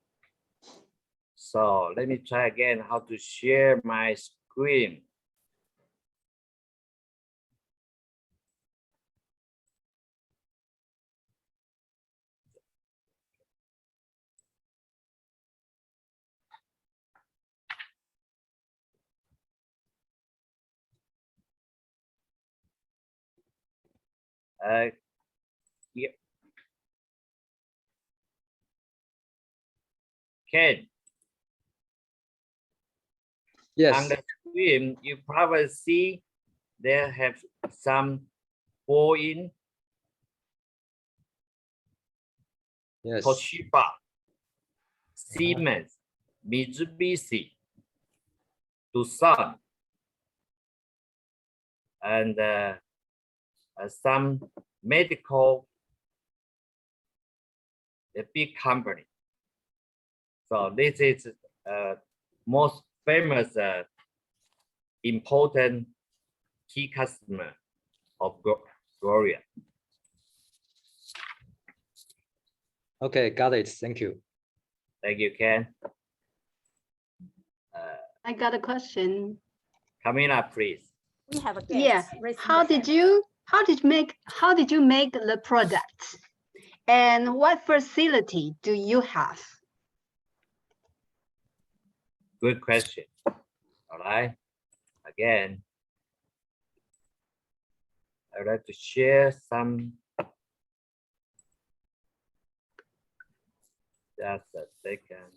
So let me try again how to share my screen. Here. Ken. Yes. On the screen, you probably see there have some Boeing, yes, Toshiba, Siemens, Mitsubishi, Doosan, and some medical, a big company. So this is most famous, important key customer of Gloria. Okay, got it. Thank you. Thank you, Ken. I got a question. Coming up, please. We have a guest. Yeah. How did you make the product? And what facility do you have? Good question. All right. Again, I would like to share some. Just a second.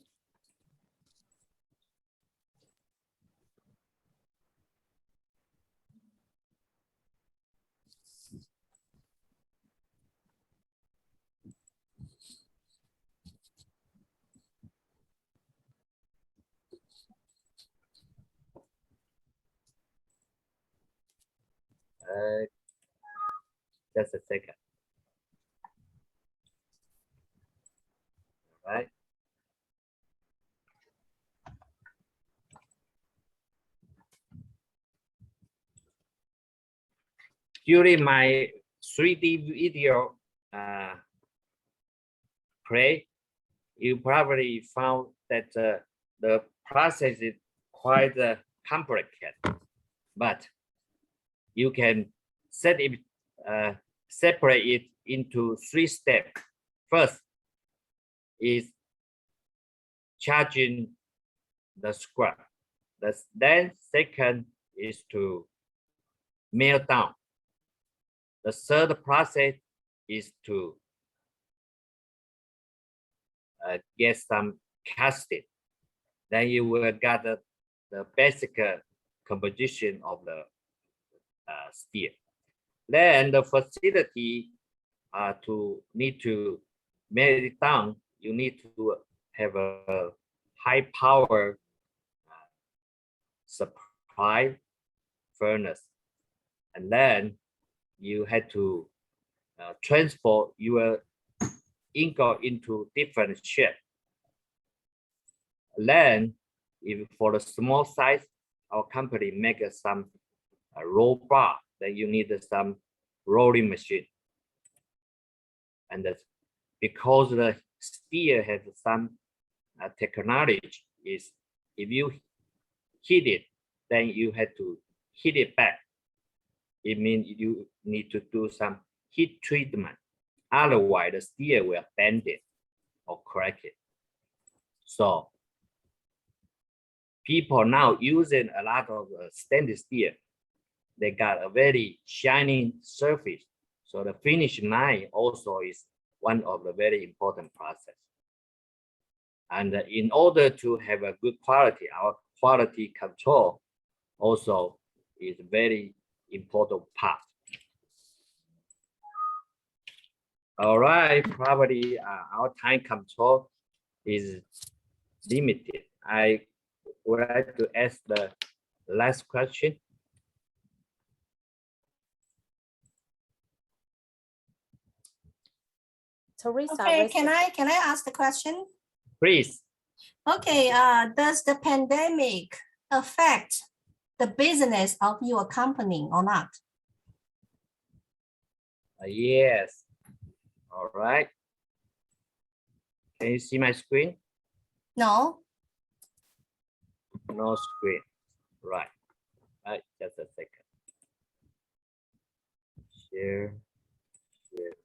Just a second. All right. During my 3D video play, you probably found that the process is quite complicated, but you can separate it into 3 steps. First is charging the scrap. Then second is to melt down. The third process is to get some casting. Then you will get the basic composition of the steel. Then the facility to need to melt it down, you need to have a high power supply furnace, and then you had to transfer your ingot into different shape. Then, if for the small size, our company make some roll bar, then you need some rolling machine. And because the steer has some technology, is if you hit it, then you have to hit it back. It means you need to do some heat treatment. Otherwise, the steer will bend it or crack it. So people now using a lot of stainless steel. They got a very shiny surface. So the finish line also is one of the very important process. And in order to have a good quality, our quality control also is very important part. All right, probably our time control is limited. I would like to ask the last question. Teresa, Okay, can I ask the question? Please. Okay, does the pandemic affect the business of your company or not? Yes. All right. Can you see my screen? No. No screen. Right. Right. Just a second. Share. Share.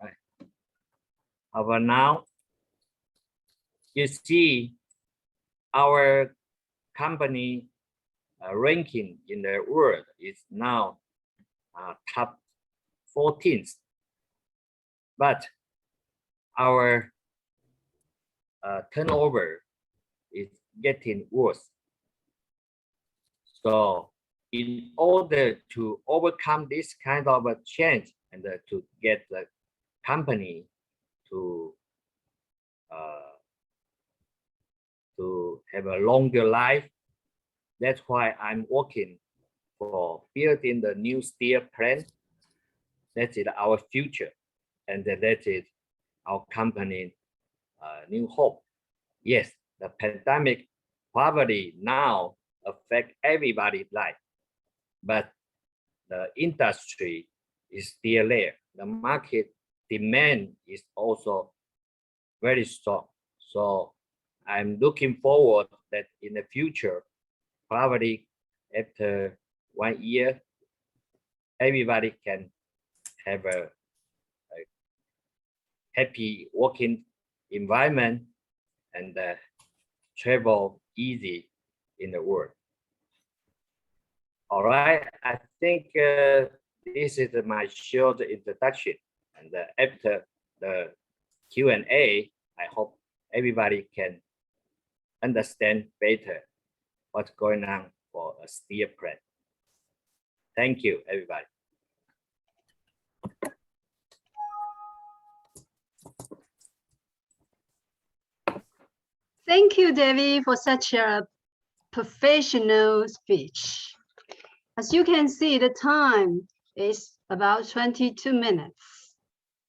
Right. How about now? You see our company ranking in the world is now top 14th, but our turnover is getting worse. So in order to overcome this kind of a change and to get the company to have a longer life, that's why I'm working for building the new steel plant. That is our future, and that is our company new hope. Yes, the pandemic probably now affect everybody's life, but the industry is still there. The market demand is also very strong. So I'm looking forward that in the future, probably after 1 year, everybody can have a happy working environment and travel easy in the world. All right, I think this is my short introduction, and after the Q&A, I hope everybody can understand better what's going on for a steel plant. Thank you, everybody. Thank you, David, for such a professional speech. As you can see, the time is about 22 minutes.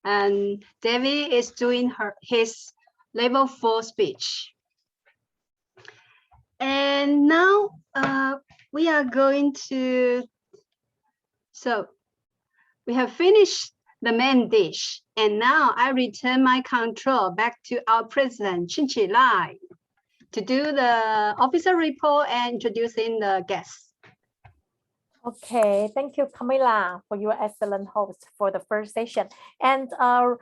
And David is doing his level 4 speech. And now we are going to, so we have finished the main dish. And now I return my control back to our president, Cheng to do the officer report and introducing the guests. Okay, thank you, Camila, for your excellent host for the first session. And I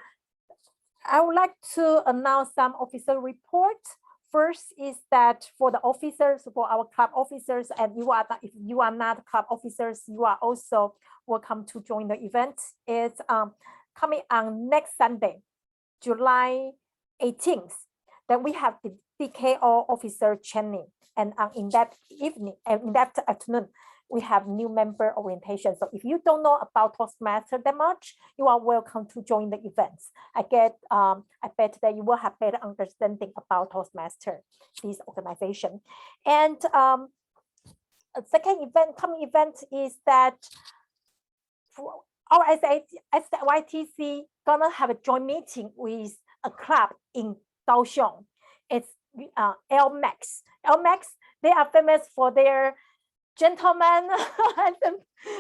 would like to announce some officer reports. First is that for the officers, for our club officers, and if you are not club officers, you are also welcome to join the event. It's coming on next Sunday, July 18th. Then we have the DKO officer training, and in that evening and in that afternoon, we have new member orientation. So if you don't know about Toastmasters that much, you are welcome to join the events. I bet that you will have better understanding about Toastmasters, this organization. And a second coming event is that our SYTC gonna have a joint meeting with a club in Kaohsiung. It's LMAX. LMAX, they are famous for their gentlemen,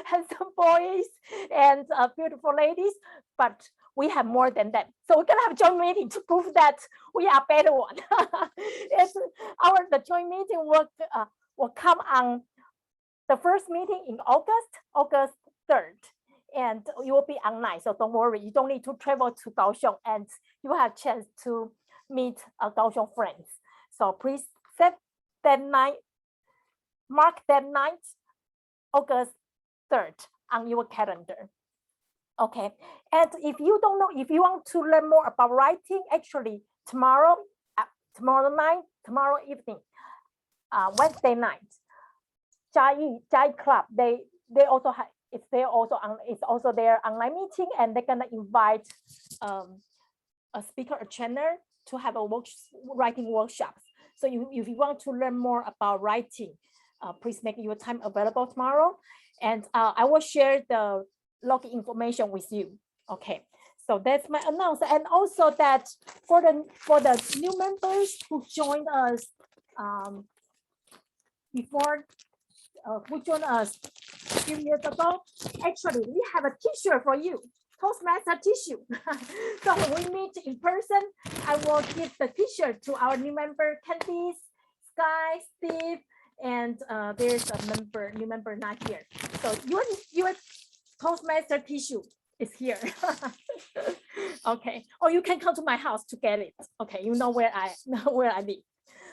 handsome boys, and beautiful ladies, but we have more than that. So we're gonna have a joint meeting to prove that we are better one. The joint meeting will come on the first meeting in August 3rd, and you will be online. So don't worry, you don't need to travel to Kaohsiung, and you will have a chance to meet Kaohsiung friends. So please set that night, mark that night, August 3rd on your calendar. Okay, and if you don't know, if you want to learn more about writing, actually tomorrow evening, Wednesday night, Jai Club, they also have, it's also their online meeting, and they're gonna invite a speaker, a trainer, to have a writing workshops. So if you want to learn more about writing, please make your time available tomorrow, and I will share the login information with you. Okay, so that's my announcement. And also that for the new members who joined us before, who joined us a few years ago, actually we have a t-shirt for you, Toastmaster t-shirt. So when we meet in person, I will give the t-shirt to our new member, Candice, Sky, Steve, and there's a new member not here. So your Toastmaster t-shirt is here. Okay, or you can come to my house to get it. Okay, you know where I live.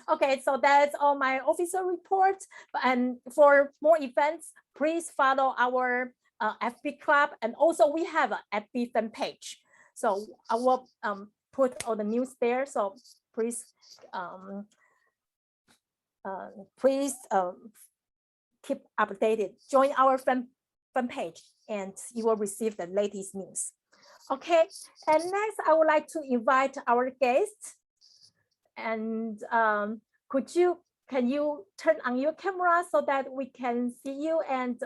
Okay, so that's all my official report. And for more events, please follow our FB club, and also we have an FB fan page. So I will put all the news there. So please, keep updated. Join our fan page, and you will receive the latest news. Okay, and next I would like to invite our guests. And can you turn on your camera so that we can see you, and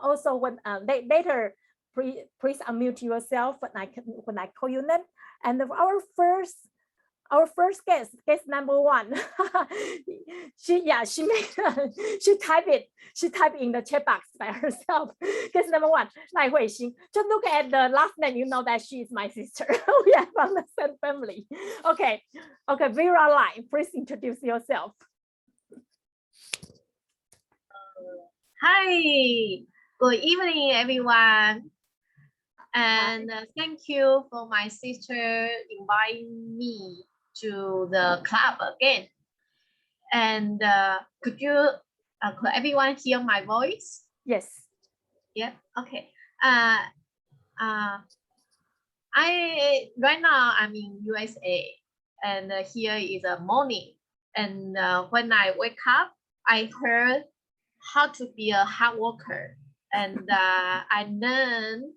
also when later please unmute yourself when I call your name. And our first guest number one, she typed in the chat box by herself. Guest number one, Lai Huixing. Just look at the last name, you know that she is my sister. We are from the same family. Okay, Vira Lai, please introduce yourself. Hi, good evening, everyone. And thank you for my sister inviting me to the club again. And could everyone hear my voice? Yes. Yeah. Okay. Right now I'm in USA, and here is a morning. And when I wake up, I heard how to be a hard worker, and I learned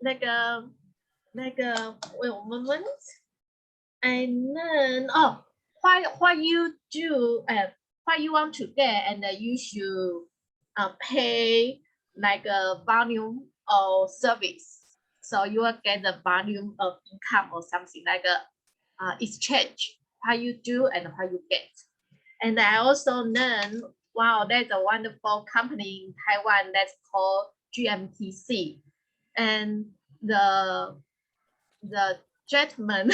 like a wait a moment. I learned what you do and what you want to get, and you should pay like a volume of service, so you will get the volume of income or something like a exchange, what you do and what you get. And I also learned, wow, there's a wonderful company in Taiwan that's called GMTC, and the gentleman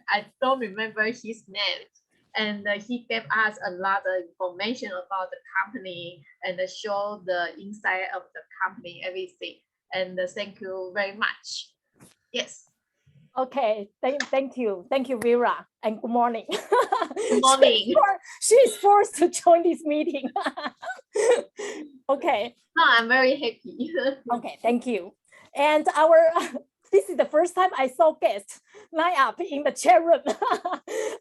I don't remember his name, and he gave us a lot of information about the company and show the inside of the company, everything. And thank you very much. Yes. Okay, thank you, Vira, and good morning. Good morning. She's forced to join this meeting. Okay. No, I'm very happy. Okay, thank you. And this is the first time I saw guests line up in the chat room.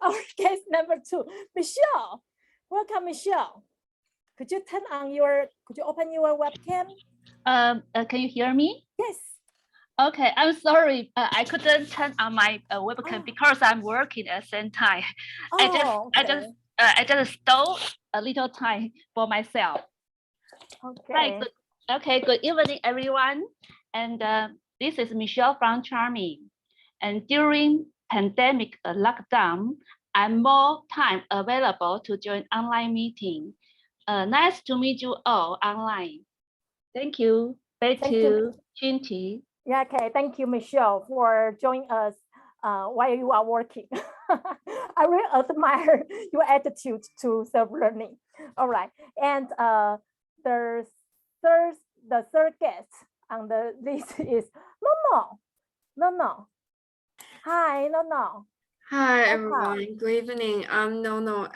Our guest number 2, Michelle. Welcome, Michelle. Could you open your webcam? Can you hear me? Yes. Okay, I'm sorry. I couldn't turn on my webcam because I'm working at the same time. I just stole a little time for myself. Okay. Right, good evening, everyone. And this is Michelle from Charming. And during pandemic lockdown, I'm more time available to join online meeting. Nice to meet you all online. Thank you. Back to Chinty. Yeah, okay. Thank you, Michelle, for joining us while you are working. I really admire your attitude to self-learning. All right. And the third guest on the list is No. Hi, No. Hi, everyone. Good evening. I'm Nono.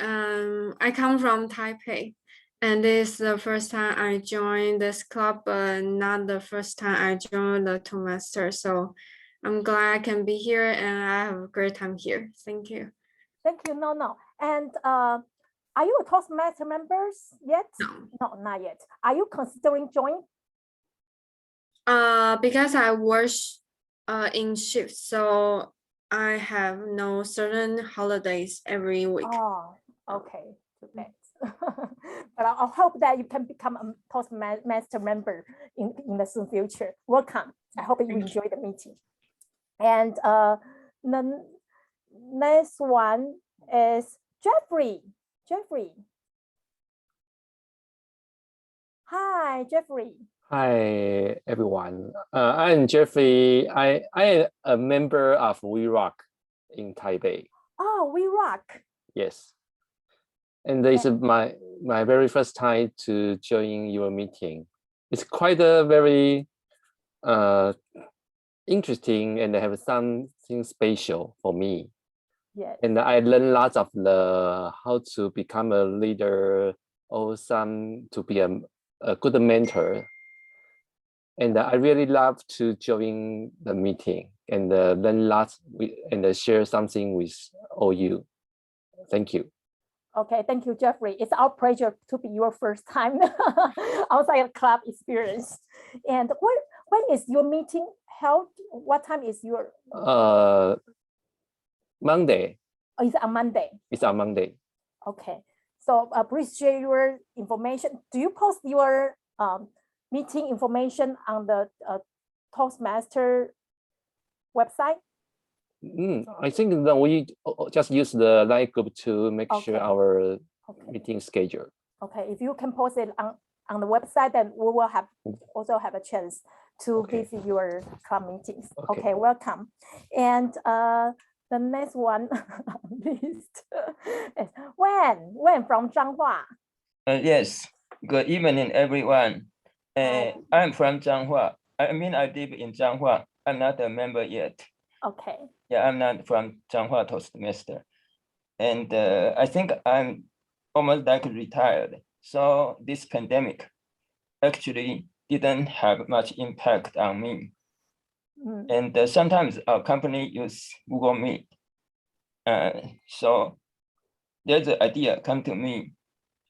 I come from Taipei, and this is the first time I joined this club, but not the first time I joined the Toastmasters. So I'm glad I can be here, and I have a great time here. Thank you. Thank you, No. And are you a Toastmaster members yet? No, not yet. Are you considering joining? Because I work in shifts, so I have no certain holidays every week. Oh, okay. Too bad. But I hope that you can become a Toastmaster member in the soon future. Welcome. I hope you enjoy the meeting. And the next one is Jeffrey. Hi, Jeffrey. Hi, everyone. I'm Jeffrey. I am a member of Vira in Taipei. Oh, Vira. Yes. And this is my very first time to join your meeting. It's quite a very interesting and have something special for me. Yes. And I learned lots of how to become a leader or to be a good mentor. And I really love to join the meeting and learn lots and share something with all you. Thank you. Okay, thank you, Jeffrey. It's our pleasure to be your first time outside club experience. And when is your meeting held? What time is your? Monday. Oh, it's on Monday. It's on Monday. Okay, so please share your information. Do you post your meeting information on the Toastmaster website? I think that we just use the Line group to make sure our meeting schedule. Okay, if you can post it on the website, then we will also have a chance to visit your club meetings. Okay, welcome. And the next one list is Wen from Zhanghua. Yes, good evening, everyone. I'm from Zhanghua. I live in Zhanghua. I'm not a member yet. Okay. Yeah, I'm not from Zhanghua Toastmaster. And I think I'm almost like retired. So this pandemic actually didn't have much impact on me. And sometimes our company use Google Meet. So there's an idea come to me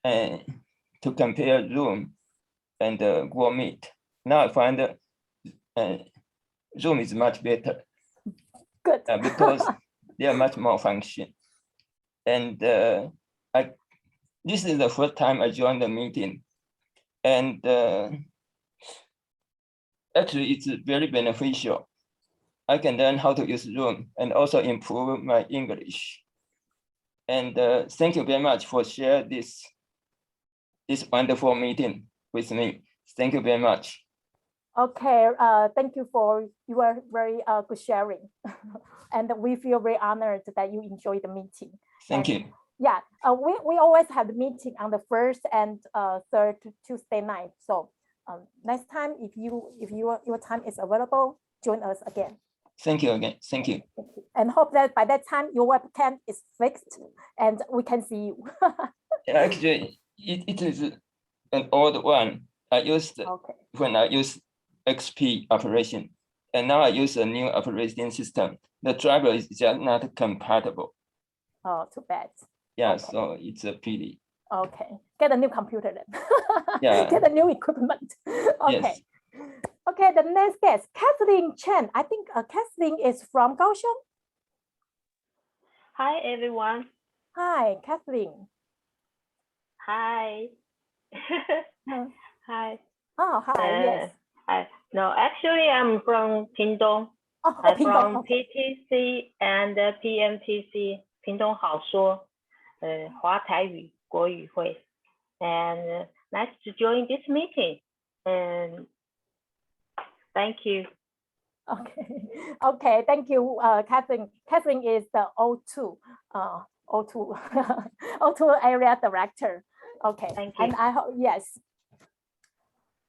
to compare Zoom and Google Meet. Now I find Zoom is much better. Good. Because they are much more function. And this is the first time I joined the meeting. And actually it's very beneficial. I can learn how to use Zoom and also improve my English. And thank you very much for sharing this wonderful meeting with me. Thank you very much. Okay, thank you for your very good sharing. And we feel very honored that you enjoyed the meeting. Thank you. Yeah, we always have the meeting on the first and third Tuesday night. So next time, if your time is available, join us again. Thank you again. Thank you. And hope that by that time your webcam is fixed and we can see you. Actually, it is an old one. I used when I used XP operation, and now I use a new operating system. The driver is just not compatible. Oh, too bad. Yeah, so it's a pity. Okay, get a new computer then. Yeah. Get a new equipment. Okay. Yes. Okay, the next guest, Kathleen Cheng. I think Kathleen is from Kaohsiung. Hi, everyone. Hi, Kathleen. Hi. Hi. Oh, hi. Yes. Hi. No, actually, I'm from Pingdong. I'm from PTC and PMTC, 屏东好说，华台语国语会。And nice to join this meeting. And thank you. Okay, thank you, Catherine. Catherine is the O2, O2 area director. Okay, thank you. And I hope, yes.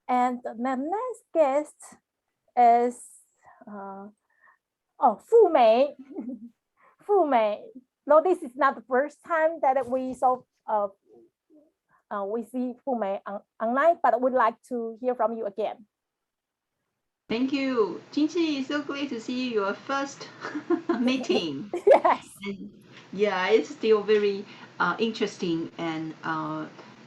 And the next guest is, Fu Mei. Fu Mei. No, this is not the first time that we see Fu Mei online, but we'd like to hear from you again. Thank you. Jinji, so glad to see your first meeting. Yes. And yeah, it's still very interesting and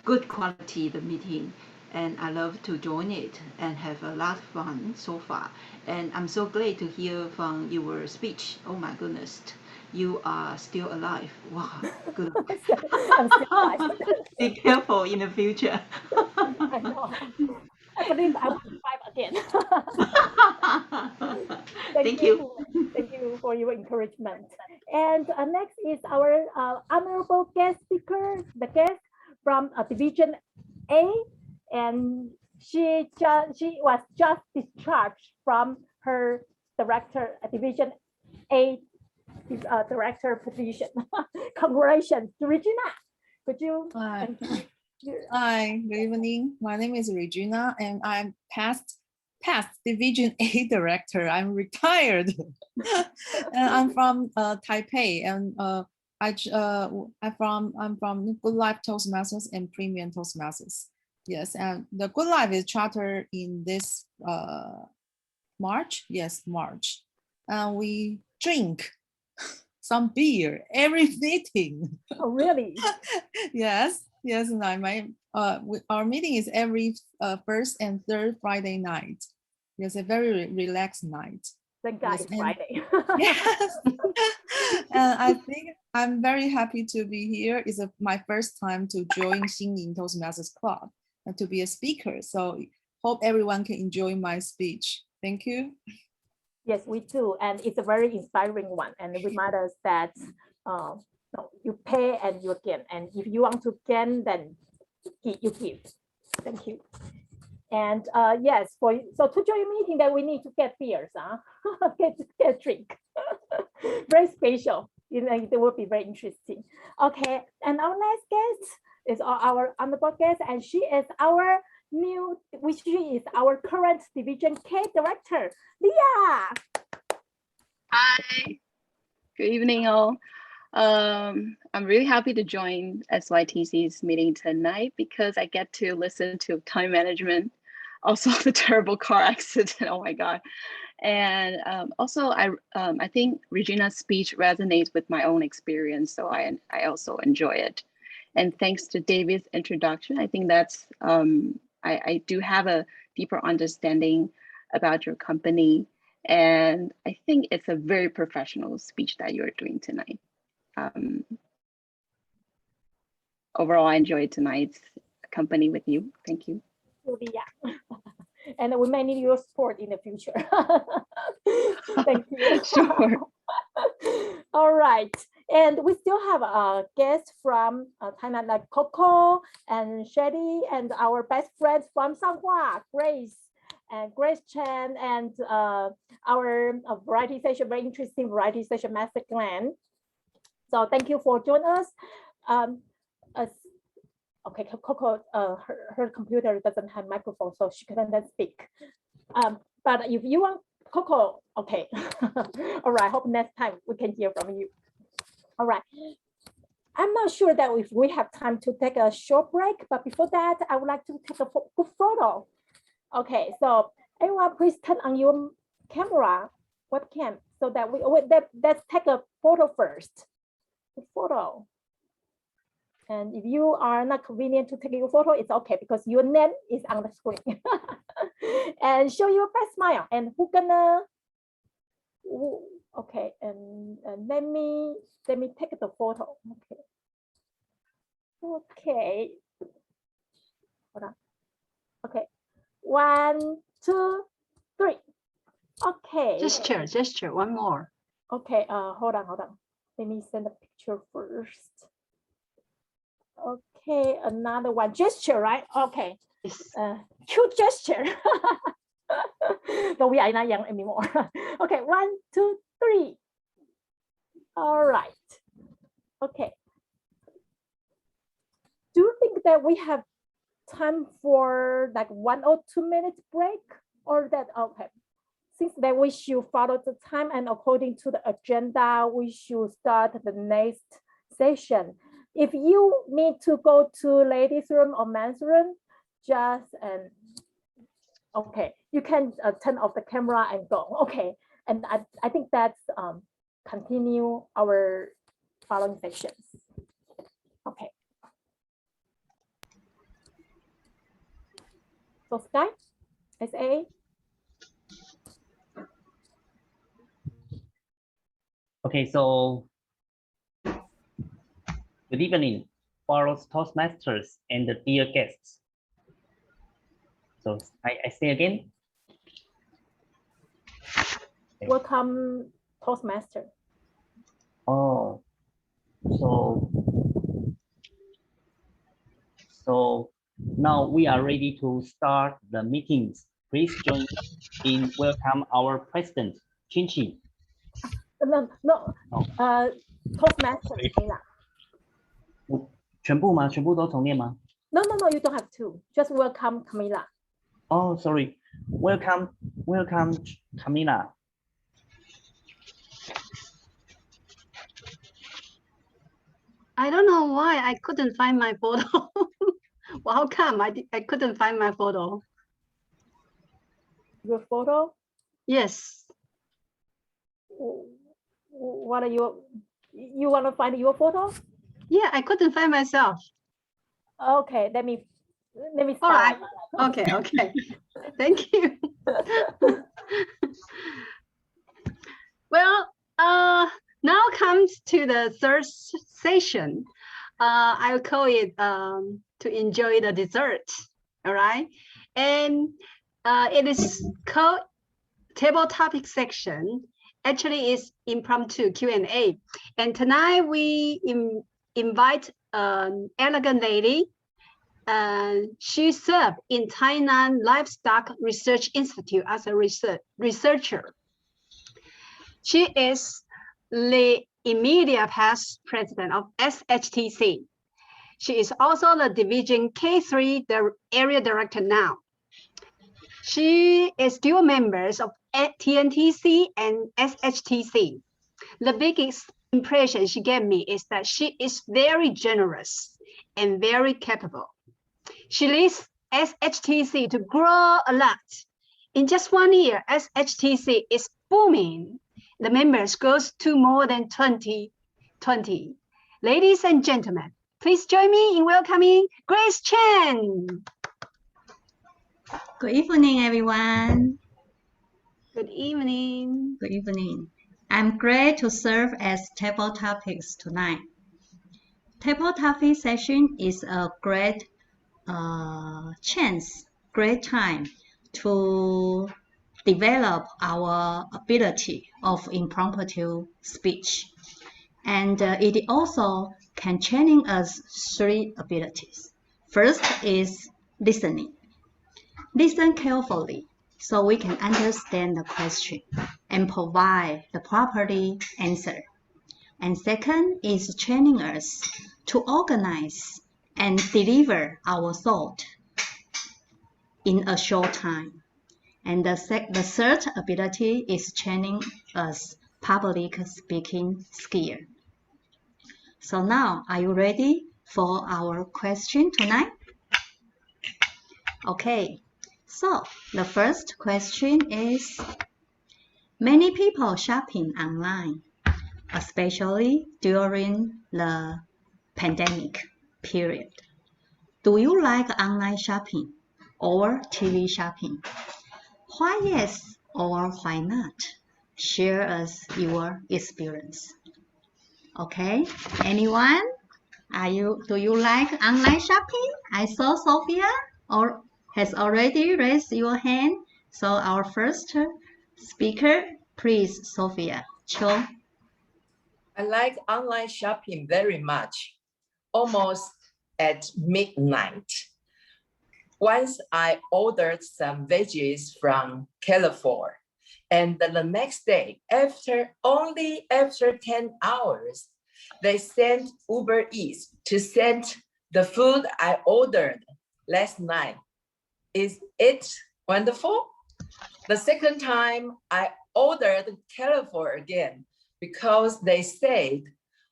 good quality, the meeting. And I love to join it and have a lot of fun so far. And I'm so glad to hear from your speech. Oh my goodness, you are still alive. Wow, good. I'm still alive. Be careful in the future. I know. I believe I will survive again. Thank you. Thank you for your encouragement. And next is our honorable guest speaker, the guest from Division A, and she was just discharged from her Division A director position. Congratulations, Regina. Could you? Hi, good evening. My name is Regina, and I'm past Division A director. I'm retired, and I'm from Taipei, and I'm from Good Life Toastmasters and Premium Toastmasters. Yes, and the Good Life is chartered in this March. Yes, March. We drink some beer every meeting. Oh, really? Yes. Yes, and our meeting is every first and third Friday night. Yes, a very relaxed night. Thank God it's Friday. Yes. And I think I'm very happy to be here. It's my first time to join新营Toastmasters Club and to be a speaker. So hope everyone can enjoy my speech. Thank you. Yes, we do. And it's a very inspiring one. And it reminds us that you pay and you gain, and if you want to gain, then you give. Thank you. And yes, so to join a meeting, that we need to get beers, get a drink. Very special. It will be very interesting. Okay, and our next guest is our honorable guest, and she is our current Division K director, Leah. Hi. Good evening, all. I'm really happy to join SYTC's meeting tonight because I get to listen to time management, also the terrible car accident. Oh my God. And also I think Regina's speech resonates with my own experience, so I also enjoy it. And thanks to David's introduction, I think that's I do have a deeper understanding about your company, and I think it's a very professional speech that you're doing tonight. Overall, I enjoyed tonight's company with you. Thank you. Yeah. And we may need your support in the future. Thank you. Sure. All right. And we still have a guest from Thailand, like Coco and Shelly, and our best friends from Sanhua, Grace and Grace Cheng, and our variety session, very interesting variety session, Master Glenn. So thank you for joining us. Okay, Coco, her computer doesn't have microphone, so she couldn't speak. But if you want, Coco, okay. All right, hope next time we can hear from you. All right. I'm not sure that if we have time to take a short break, but before that, I would like to take a good photo. Okay, so everyone please turn on your camera, webcam, so that let's take a photo first. The photo. And if you are not convenient to take your photo, it's okay because your name is on the screen. And show your best smile. And who gonna? Okay, and let me take the photo. Okay. Okay. Hold on. Okay. 1, 2, 3. Okay. Gesture, one more. Okay, hold on. Let me send a picture first. Okay, another one. Gesture, right? Okay. Cute gesture. But we are not young anymore. Okay, 1, 2, 3. All right. Okay. Do you think that we have time for like 1 or 2 minutes break, or that okay? Since that we should follow the time and according to the agenda, we should start the next session. If you need to go to ladies' room or men's room, just okay, you can turn off the camera and go. Okay, and I think that's continue our following sessions. Okay. So Sky, SA. Okay, so good evening, fellow Toastmasters and the dear guests. So I say again. Okay. Welcome, Toastmaster. Oh, so now we are ready to start the meetings. Please join in welcome our president, Cheng. No. Toastmaster 可以啦。全部吗？全部都重念吗？ No, you don't have to. Just welcome Camila. Oh, sorry. Welcome, Camila. I don't know why I couldn't find my photo. Well, how come I couldn't find my photo? Your photo? Yes. What are you want to find your photo? Yeah, I couldn't find myself. Okay, let me start. All right. Okay. Thank you. Well, now comes to the third session. I'll call it to enjoy the dessert. All right, and it is called table topic section. Actually, it's impromptu Q&A, and tonight we invite an elegant lady. She served in Tainan Livestock Research Institute as a researcher. She is the immediate past president of SYTC. She is also the Division K3 area director now. She is dual members of TNTC and SYTC. The biggest impression she gave me is that she is very generous and very capable. She leads SYTC to grow a lot. In just 1 year, SYTC is booming. The members goes to more than 20. Ladies and gentlemen, please join me in welcoming Grace Cheng. Good evening, everyone. Good evening. Good evening. I'm glad to serve as table topics tonight. Table topic session is a great great time to develop our ability of impromptu speech. And it also can training us 3 abilities. First is listening. Listen carefully so we can understand the question and provide the proper answer. And second is training us to organize and deliver our thought in a short time. And the third ability is training us public speaking skill. So now, are you ready for our question tonight? Okay, so the first question is, many people shopping online, especially during the pandemic period. Do you like online shopping or TV shopping? Why yes or why not? Share us your experience. Okay, anyone? Do you like online shopping? I saw Sophia has already raised your hand. So our first speaker, please, Sophia. Chiu. I like online shopping very much, almost at midnight. Once I ordered some veggies from California, and the next day, only after 10 hours, they sent Uber Eats to send the food I ordered last night. Is it wonderful? The second time I ordered California again because they said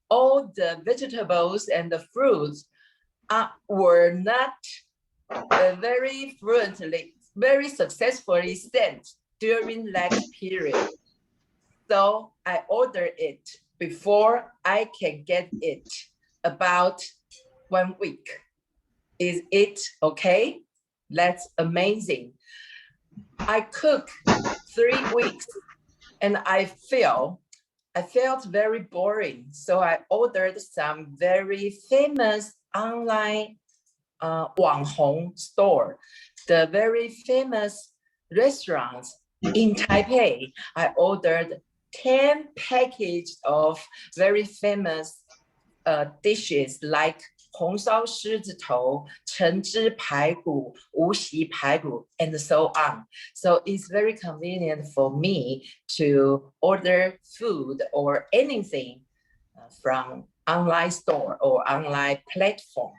all the vegetables and the fruits were not very successfully sent during that period. So I ordered it before I can get it about 1 week. Is it okay? That's amazing. I cooked 3 weeks and I felt very boring. So I ordered some very famous online 网红 store, the very famous restaurants in Taipei. I ordered 10 packages of very famous dishes like 红烧狮子头, 橙汁排骨, 无锡排骨, and so on. So it's very convenient for me to order food or anything from online store or online platform.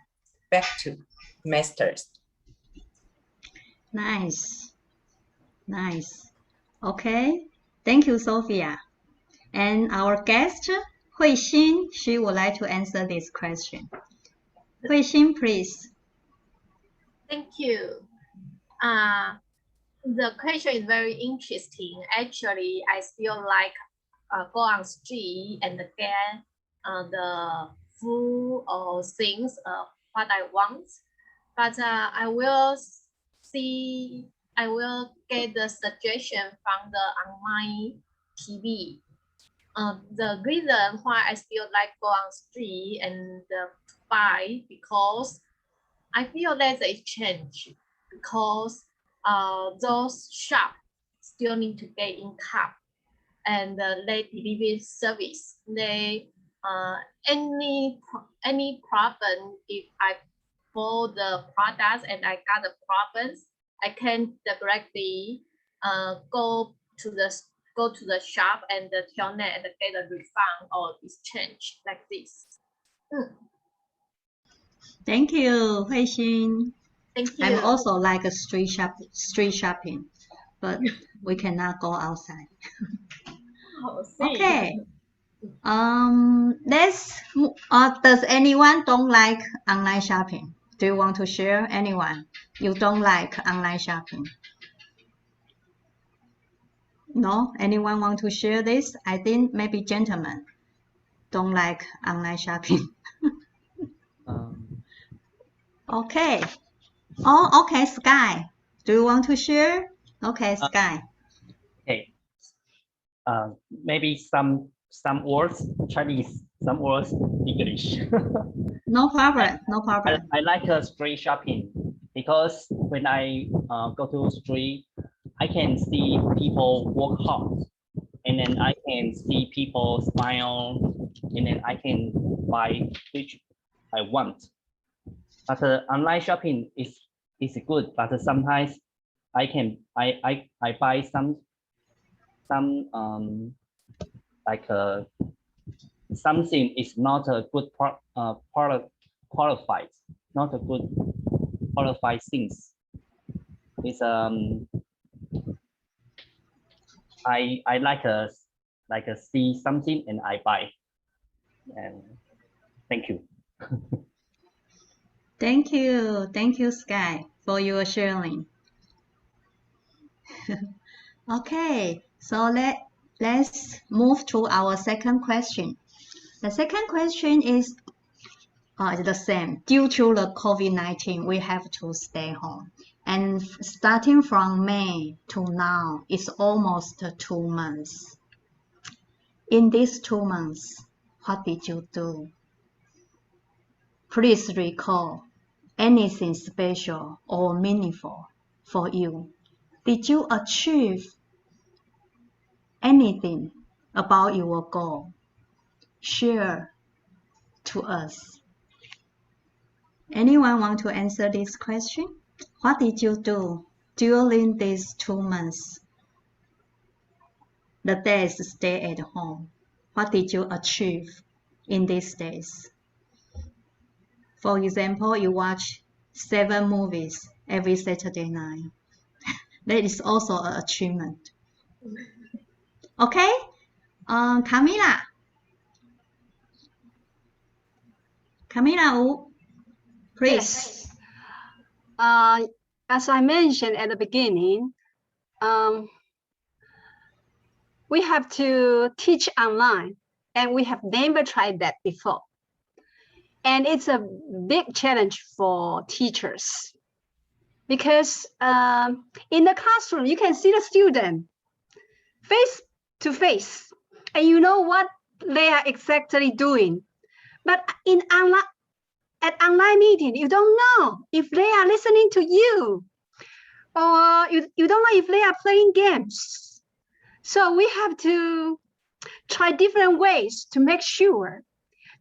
Back to masters. Nice. Okay. Thank you, Sophia. And our guest, Hui Xin, she would like to answer this question. Hui Xin, please. Thank you. The question is very interesting. Actually, I still like go on street and get the food or things what I want. But I will get the suggestion from the online TV. The reason why I still like go on street and buy because I feel there's a change because those shops still need to get income and they delivery service. They any problem if I bought the products and I got the problems, I can directly go to the shop and tell them and get a refund or exchange like this. Thank you, Hui Xin. Thank you. I'm also like a street shopping, but we cannot go outside. Okay. Does anyone don't like online shopping? Do you want to share? Anyone? You don't like online shopping? No? Anyone want to share this? I think maybe gentlemen don't like online shopping. Okay. Oh, okay, Sky. Do you want to share? Okay, Sky. Okay. Maybe some words Chinese, some words English. No problem. No problem. I like street shopping because when I go to street, I can see people work hard, and then I can see people smile, and then I can buy which I want. But online shopping is good, but sometimes I buy some like something is not a good product qualified, not a good qualified things. It's I like a see something and I buy. And thank you. Thank you, Sky, for your sharing. Okay, so let's move to our second question. The second question is the same. Due to the COVID-19, we have to stay home. And starting from May to now, it's almost 2 months. In these 2 months, what did you do? Please recall anything special or meaningful for you Did you achieve anything about your goal? Share to us. Anyone want to answer this question? What did you do during these 2 months? The days stay at home. What did you achieve in these days? For example, you watch 7 movies every Saturday night. That is also an achievement. Okay, Camila. Camila, please. Yes. As I mentioned at the beginning, we have to teach online, and we have never tried that before. And it's a big challenge for teachers because in the classroom, you can see the student face to face, and you know what they are exactly doing. But at online meeting, you don't know if they are listening to you, or you don't know if they are playing games. So we have to try different ways to make sure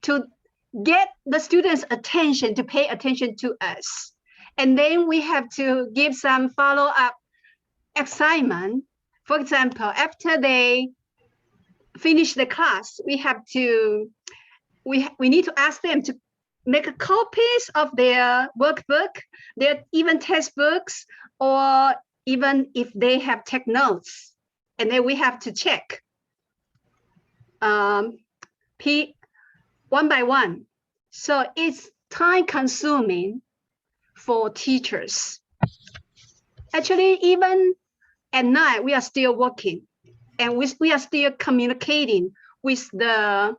to get the students' attention, to pay attention to us. And then we have to give some follow-up assignment. For example, after they finish the class, we need to ask them to make copies of their workbook, their even textbooks, or even if they have take notes. And then we have to check one by one. So it's time consuming for teachers. Actually, even at night, we are still working, and we are still communicating with the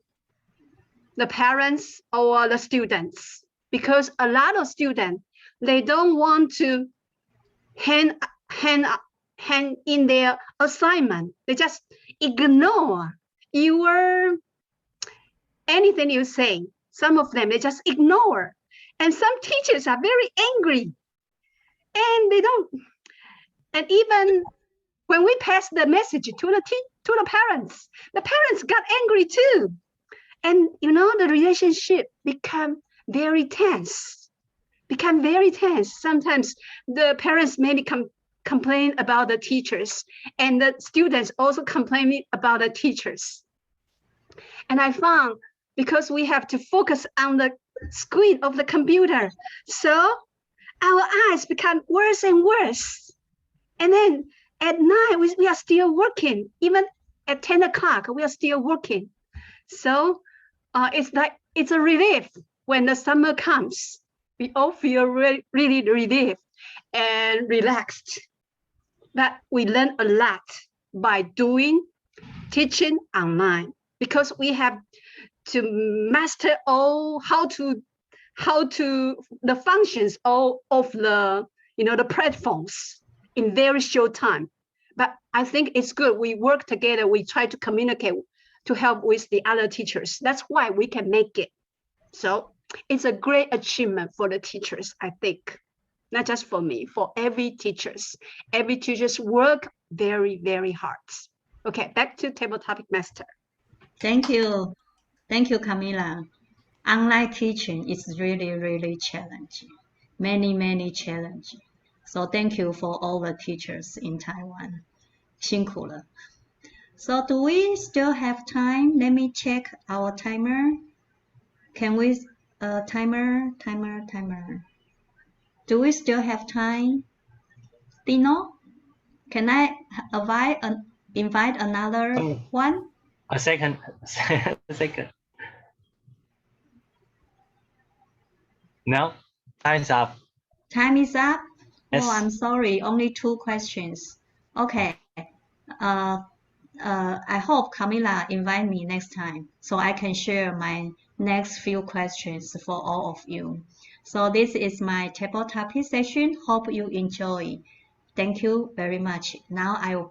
parents or the students, because a lot of students, they don't want to hand in their assignment. They just ignore anything you say. Some of them, they just ignore. And some teachers are very angry, and they don't. And even when we pass the message to the parents got angry too. And you know, the relationship become very tense. Sometimes the parents maybe complain about the teachers, and the students also complain about the teachers. And I found, because we have to focus on the screen of the computer, so our eyes become worse and worse. And then at night, we are still working. Even at 10 o'clock, we are still working. So it's a relief when the summer comes. We all feel really relieved and relaxed. But we learn a lot by teaching online, because we have to master all how to the functions all of the the platforms in very short time. But I think it's good. We work together. We try to communicate to help with the other teachers. That's why we can make it. So it's a great achievement for the teachers, I think. Not just for me, for every teachers. Every teachers work very, very hard. Okay, back to table topic master. Thank you. Thank you, Camila. Online teaching is really challenging. Many challenges. So thank you for all the teachers in Taiwan. 辛苦了. So do we still have time? Let me check our timer. Can we, timer. Do we still have time? Dino, can I invite another one? A second. No, time's up. Time is up? Yes. Oh, I'm sorry, only 2 questions. Okay. I hope Camila invite me next time so I can share my next few questions for all of you. So this is my table topic session. Hope you enjoy. Thank you very much. Now I will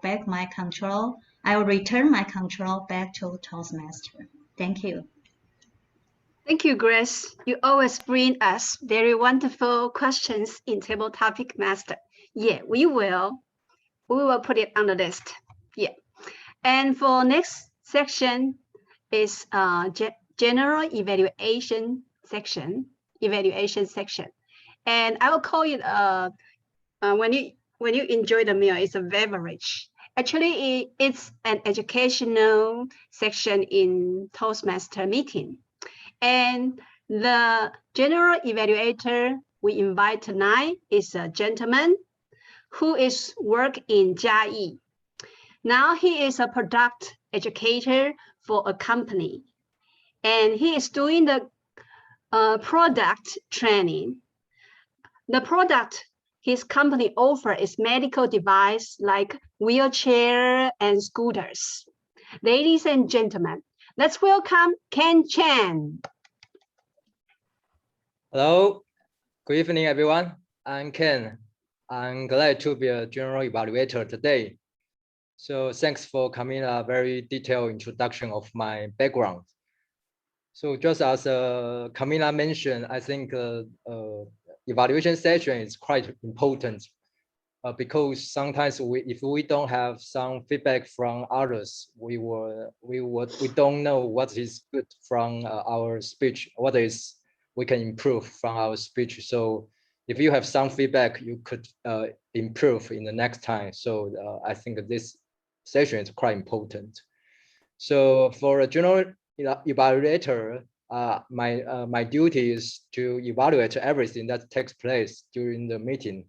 return my control back to Toastmaster. Thank you. Thank you, Grace. You always bring us very wonderful questions in table topic master. Yeah, we will we will put it on the list. Yeah. And for next section is general evaluation section. And I will call it when you enjoy the meal, it's a beverage. Actually, it's an educational section in Toastmaster meeting. And the general evaluator we invite tonight is a gentleman who is work in Jiayi. Now he is a product educator for a company. And he is doing the product training. The product his company offer is medical device like wheelchair and scooters. Ladies and gentlemen, let's welcome Cheng. Hello, good evening, everyone. I'm Ken. I'm glad to be a general evaluator today. So thanks for coming a very detailed introduction of my background. So just as Camila mentioned, I think evaluation session is quite important because sometimes if we don't have some feedback from others, we don't know what is good from our speech, what is we can improve from our speech. So if you have some feedback, you could improve in the next time. So I think this session is quite important. So for a general evaluator, my duty is to evaluate everything that takes place during the meeting.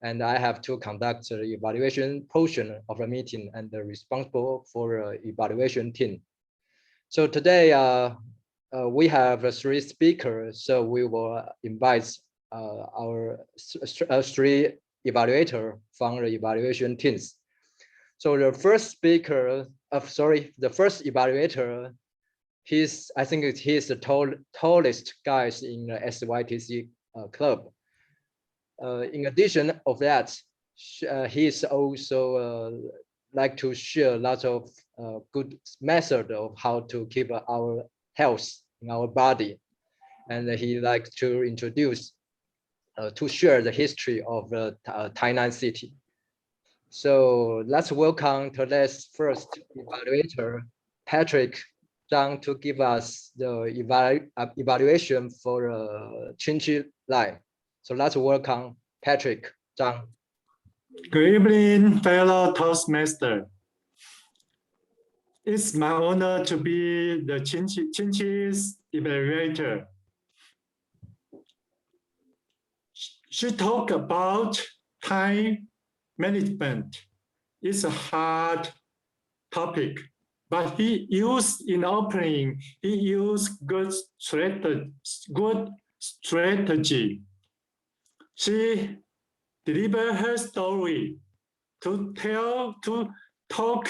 And I have to conduct the evaluation portion of the meeting and responsible for the evaluation team. So today we have 3 speakers. So we will invite our 3 evaluators from the evaluation teams. So the first speaker, the first evaluator, I think he's the tallest guy in the SYTC club. In addition of that, he's also like to share lots of good method of how to keep our health in our body. And he likes to introduce, to share the history of Tainan city. So let's welcome today's first evaluator, Patrick Zhang, to give us the evaluation for Chinchi Line. So let's welcome Patrick Zhang. Good evening, fellow Toastmaster. It's my honor to be the Chinchi's evaluator. She talked about time management. It's a hard topic, but he used in opening, he used good strategy. She delivered her story to talk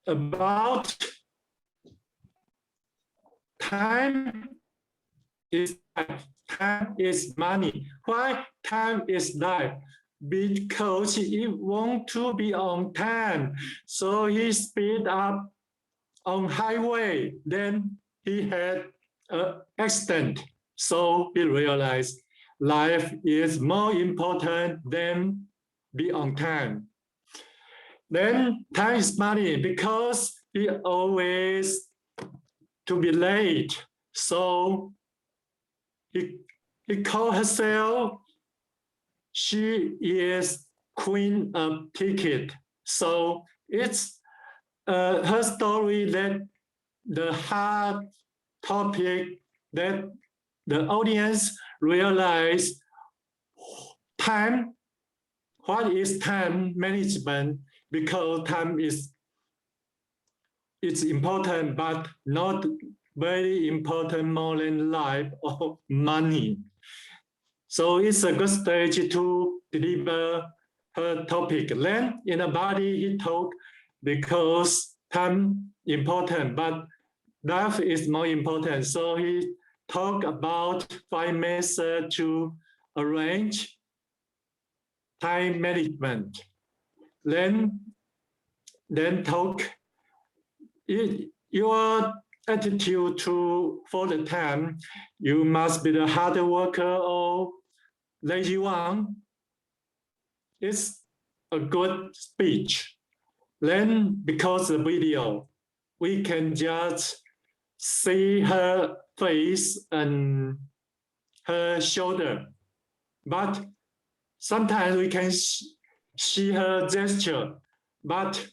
about time is life, time is money. Why time is life? Because he wants to be on time. So he speed up on highway. Then he had an accident. So he realized life is more important than be on time. Then time is money because he always to be late. So he called herself, she is queen of ticket. So it's her story that the hard topic that the audience realize time, what is time management? Because time it's important, but not very important more than life or money. So it's a good stage to deliver her topic. Then in the body, he talked because time important, but life is more important. So he talked about 5 methods to arrange time management. Then talk your attitude for the time. You must be the hard worker or lazy one. It's a good speech. Then because the video, we can just see her face and her shoulder. But sometimes we can see her gesture. But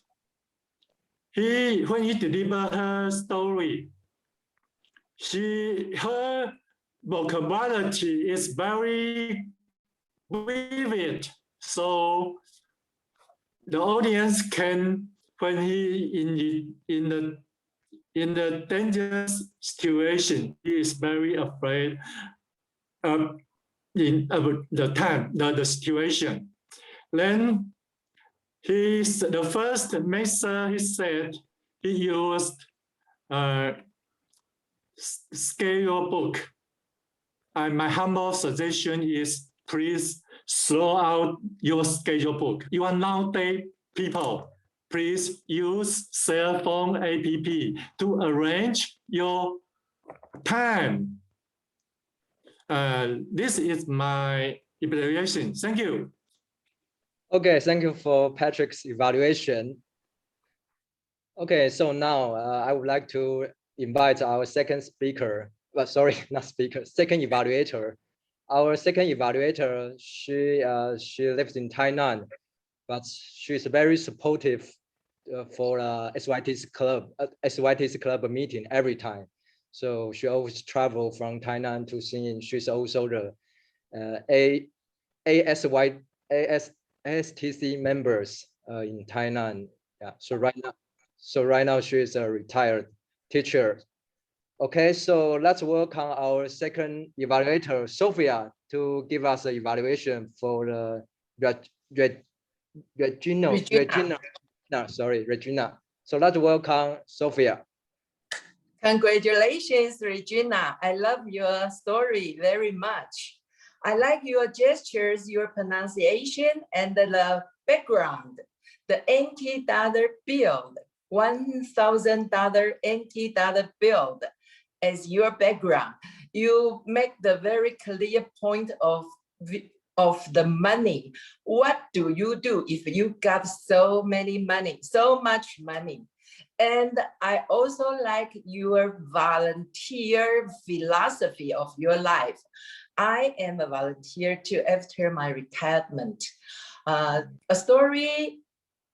when he deliver her story, her vocabulary is very vivid. So the audience can, when he in the dangerous situation, he is very afraid of the situation. Then the first method he said he used schedule book. And my humble suggestion is please throw out your schedule book. You are nowadays people, please use cell phone app to arrange your time. This is my evaluation. Thank you. Okay, thank you for Patrick's evaluation. Okay, so now I would like to invite our second speaker. Well, sorry, not speaker, second evaluator. Our second evaluator, she lives in Tainan, but she's very supportive for SYTC club meeting every time. So she always travel from Tainan to Xinyin. She's also the STC members in Tainan. Yeah. So right now she is a retired teacher. Okay, so let's welcome our second evaluator, Sophia, to give us an evaluation for the Regina. So let's welcome Sophia. Congratulations, Regina. I love your story very much. I like your gestures, your pronunciation, and the background. The NT dollar bill, $1,000 NT dollar bill as your background. You make the very clear point of the money. What do you do if you got so much money? And I also like your volunteer philosophy of your life. I am a volunteer too after my retirement.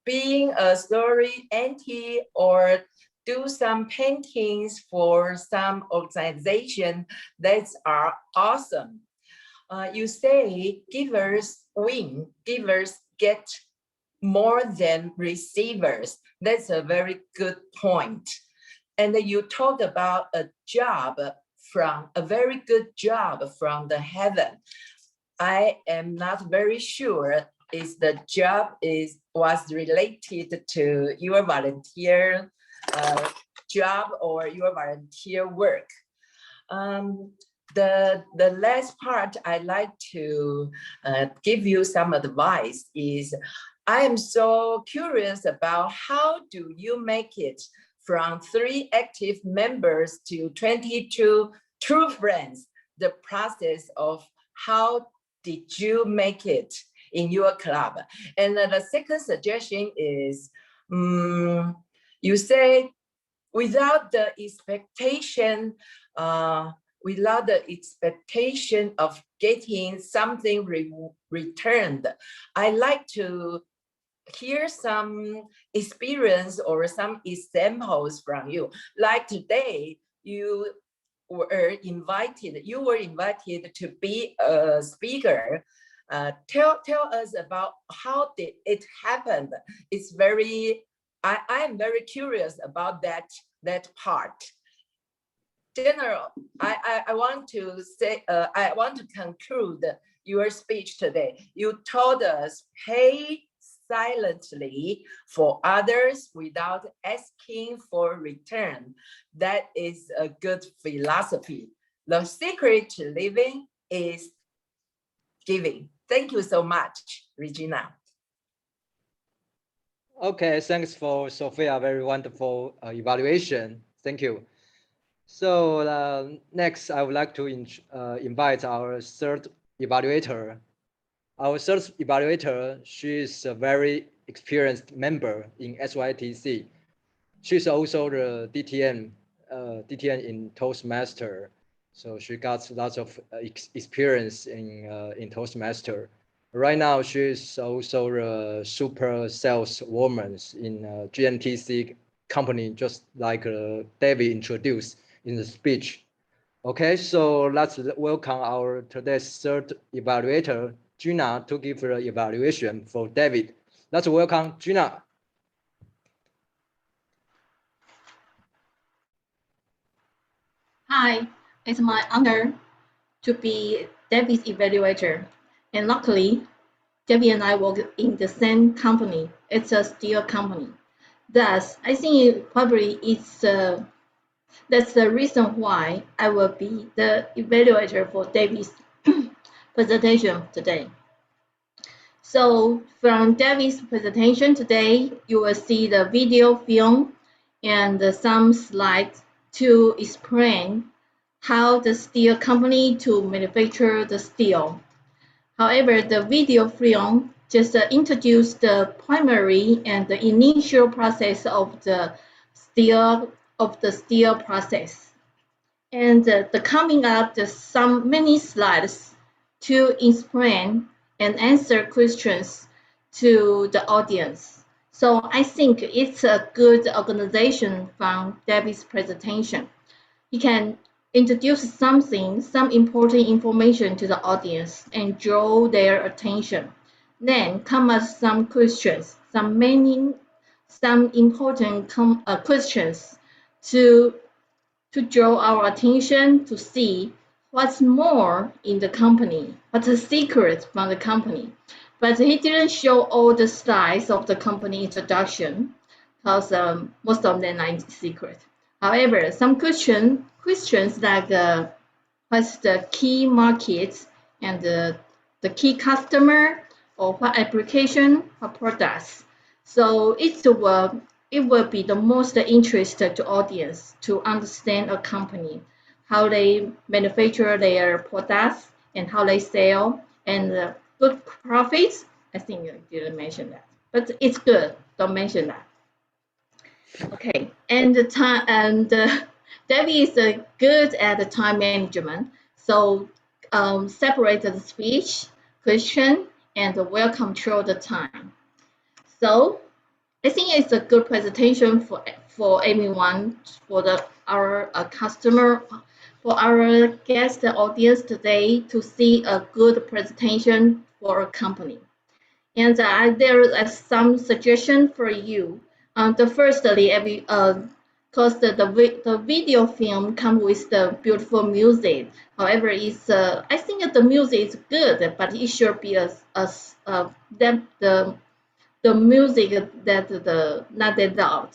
Being a story auntie or do some paintings for some organization that are awesome. You say givers win, givers get more than receivers. That's a very good point. And you talk about a very good job from the heaven. I am not very sure if the job was related to your volunteer job or your volunteer work. The last part I'd like to give you some advice is I am so curious about how do you make it from 3 active members to 22 true friends, the process of how did you make it in your club? And the second suggestion is, you say without the expectation of getting something returned. I like to hear some experience or some examples from you. Like today, you were invited to be a speaker. Tell us about how did it happen. It's very, I am very curious about that part. General, I want to say, I want to conclude your speech today. You told us pay silently for others without asking for return. That is a good philosophy. The secret to living is giving. Thank you so much, Regina. Okay, thanks for Sophia, very wonderful evaluation. Thank you. So next, I would like to invite our third evaluator, Our third evaluator, she is a very experienced member in SYTC. She's also the DTN in Toastmaster. So she got lots of experience in Toastmaster. Right now, she's also the super saleswoman in GNTC company, just like David introduced in the speech. Okay, so let's welcome our today's third evaluator, Gina, to give the evaluation for David. Let's welcome Gina. Hi, it's my honor to be David's evaluator. And luckily, David and I work in the same company. It's a steel company. Thus, I think probably that's the reason why I will be the evaluator for David's presentation today. So from David's presentation today, you will see the video film and some slides to explain how the steel company to manufacture the steel. However, the video film just introduced the primary and the initial process of the steel process. And the coming up some many slides to explain and answer questions to the audience. So I think it's a good organization from David's presentation. He can introduce some important information to the audience and draw their attention. Then come up some questions, some important questions to draw our attention to see what's more in the company, what's a secret from the company. But he didn't show all the slides of the company introduction because most of them are secret. However, some questions like what's the key markets and the key customer or what application or products. So it will be the most interested to audience to understand a company, how they manufacture their products and how they sell and good profits. I think you didn't mention that, but it's good. Don't mention that. Okay, and the time Debbie is good at the time management. So separate the speech, question, and well control the time. So I think it's a good presentation for everyone, for our customer, for our guest audience today to see a good presentation for a company. And there is some suggestion for you. The firstly, because the video film comes with the beautiful music. However, I think the music is good, but it should be the music that not that loud.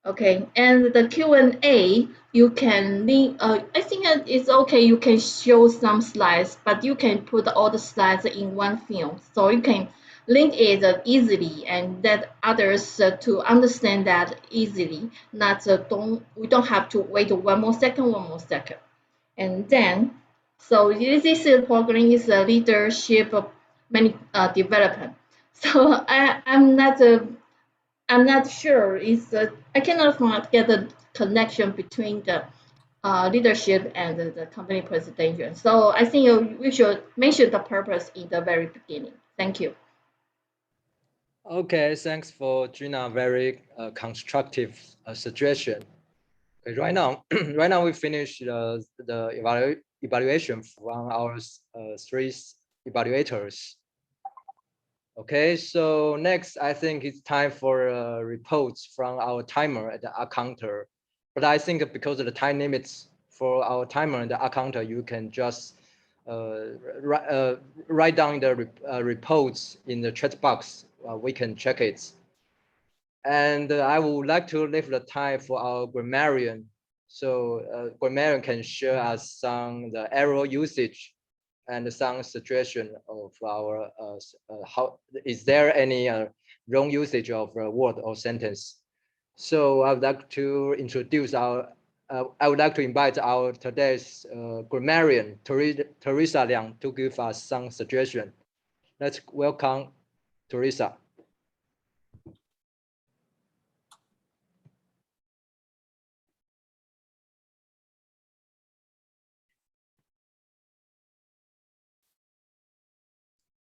Okay, and the Q&A, you can link, I think it's okay, you can show some slides, but you can put all the slides in one film. So you can link it easily and let others to understand that easily. We don't have to wait one more second. And then, so this program is a leadership development. So I'm not sure. I cannot get the connection between the leadership and the company presentation. So I think we should mention the purpose in the very beginning. Thank you. Okay, thanks for Gina. Very constructive suggestion. Okay, right now we finished the evaluation from our three evaluators. Okay, so next I think it's time for reports from our timer and the counter. But I think because of the time limits for our timer and the counter, you can just write down the reports in the chat box. We can check it. And I would like to leave the time for our grammarian. So grammarian can share us some the error usage and some suggestion of our how is there any wrong usage of a word or sentence. So I would like to introduce I would like to invite our today's grammarian, Teresa Liang, to give us some suggestion. Let's welcome Teresa.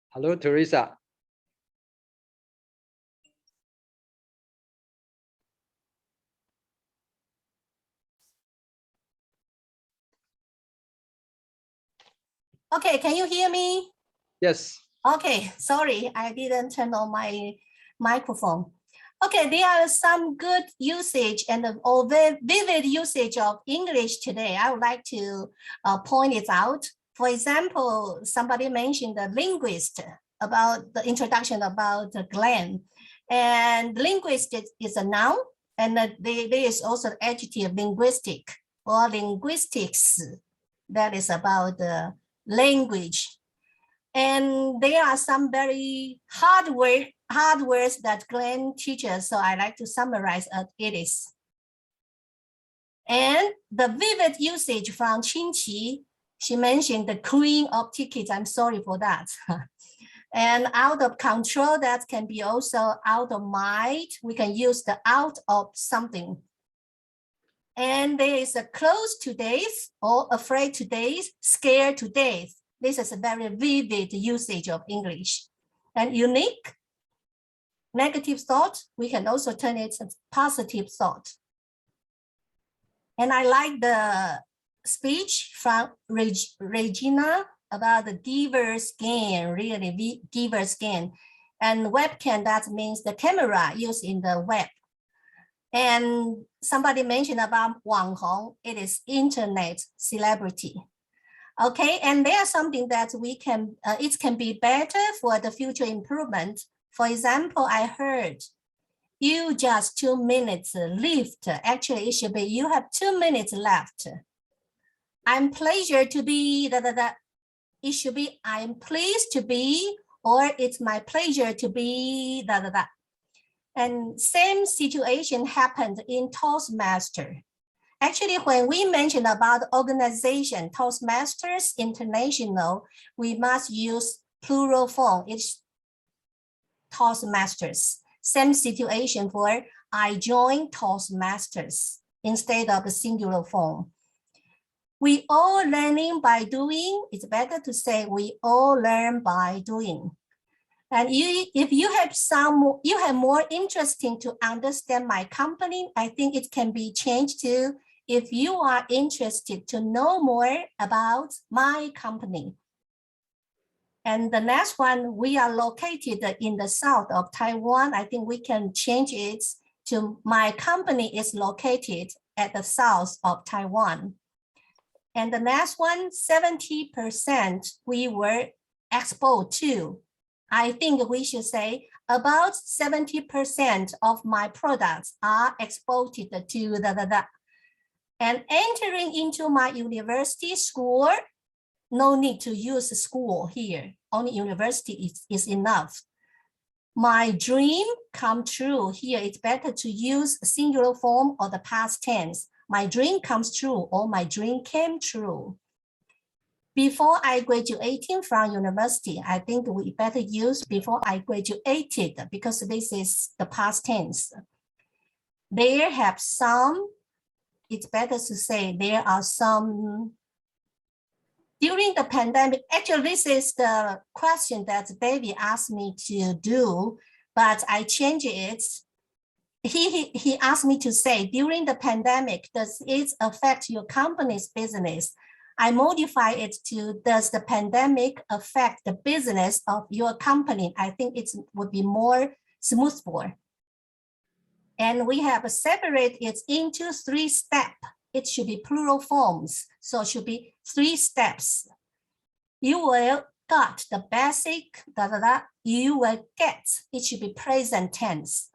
Hello, Teresa. Okay, can you hear me? Yes. Okay, sorry, I didn't turn on my microphone. Okay, there are some good usage and or vivid usage of English today. I would like to point it out. For example, somebody mentioned the linguist about the introduction about Glenn. And linguist is a noun, and there is also the adjective linguistic or linguistics. That is about the language. And there are some very hard words that Glenn teaches, so I like to summarize as it is. And the vivid usage from Cheng, she mentioned the queen of tickets. I'm sorry for that. And out of control, that can be also out of mind. We can use the out of something. And there is a close to death or afraid to death, scared to death. This is a very vivid usage of English. And unique, negative thought, we can also turn it as positive thought. And I like the speech from Regina about the giver's gain, really giver's gain. And webcam, that means the camera used in the web. And somebody mentioned about Wang Hong, it is internet celebrity. Okay, and there's something that we can, it can be better for the future improvement. For example, I heard you just 2 minutes left. Actually, it should be you have 2 minutes left. I'm pleased to be, it should be I'm pleased to be, or it's my pleasure to be, And same situation happened in Toastmaster. Actually, when we mention about organization, Toastmasters International, we must use plural form. It's Toastmasters. Same situation for I joined Toastmasters instead of the singular form. We all learning by doing. It's better to say we all learn by doing. And if you have more interesting to understand my company, I think it can be changed to if you are interested to know more about my company. And the next one, we are located in the south of Taiwan. I think we can change it to my company is located at the south of Taiwan. And the next one, 70% we were exposed to. I think we should say about 70% of my products are exported to . And entering into my university school, no need to use school here. Only university is enough. My dream come true. Here it's better to use singular form or the past tense. My dream comes true or my dream came true. Before I graduating from university, I think we better use before I graduated because this is the past tense. There have some, it's better to say there are some, during the pandemic, actually this is the question that David asked me to do, but I changed it. He asked me to say, during the pandemic, does it affect your company's business? I modify it to, does the pandemic affect the business of your company? I think it would be more smooth for. And we have separated it into 3 steps. It should be plural forms. So it should be 3 steps. You will got the basic, you will get, it should be present tense.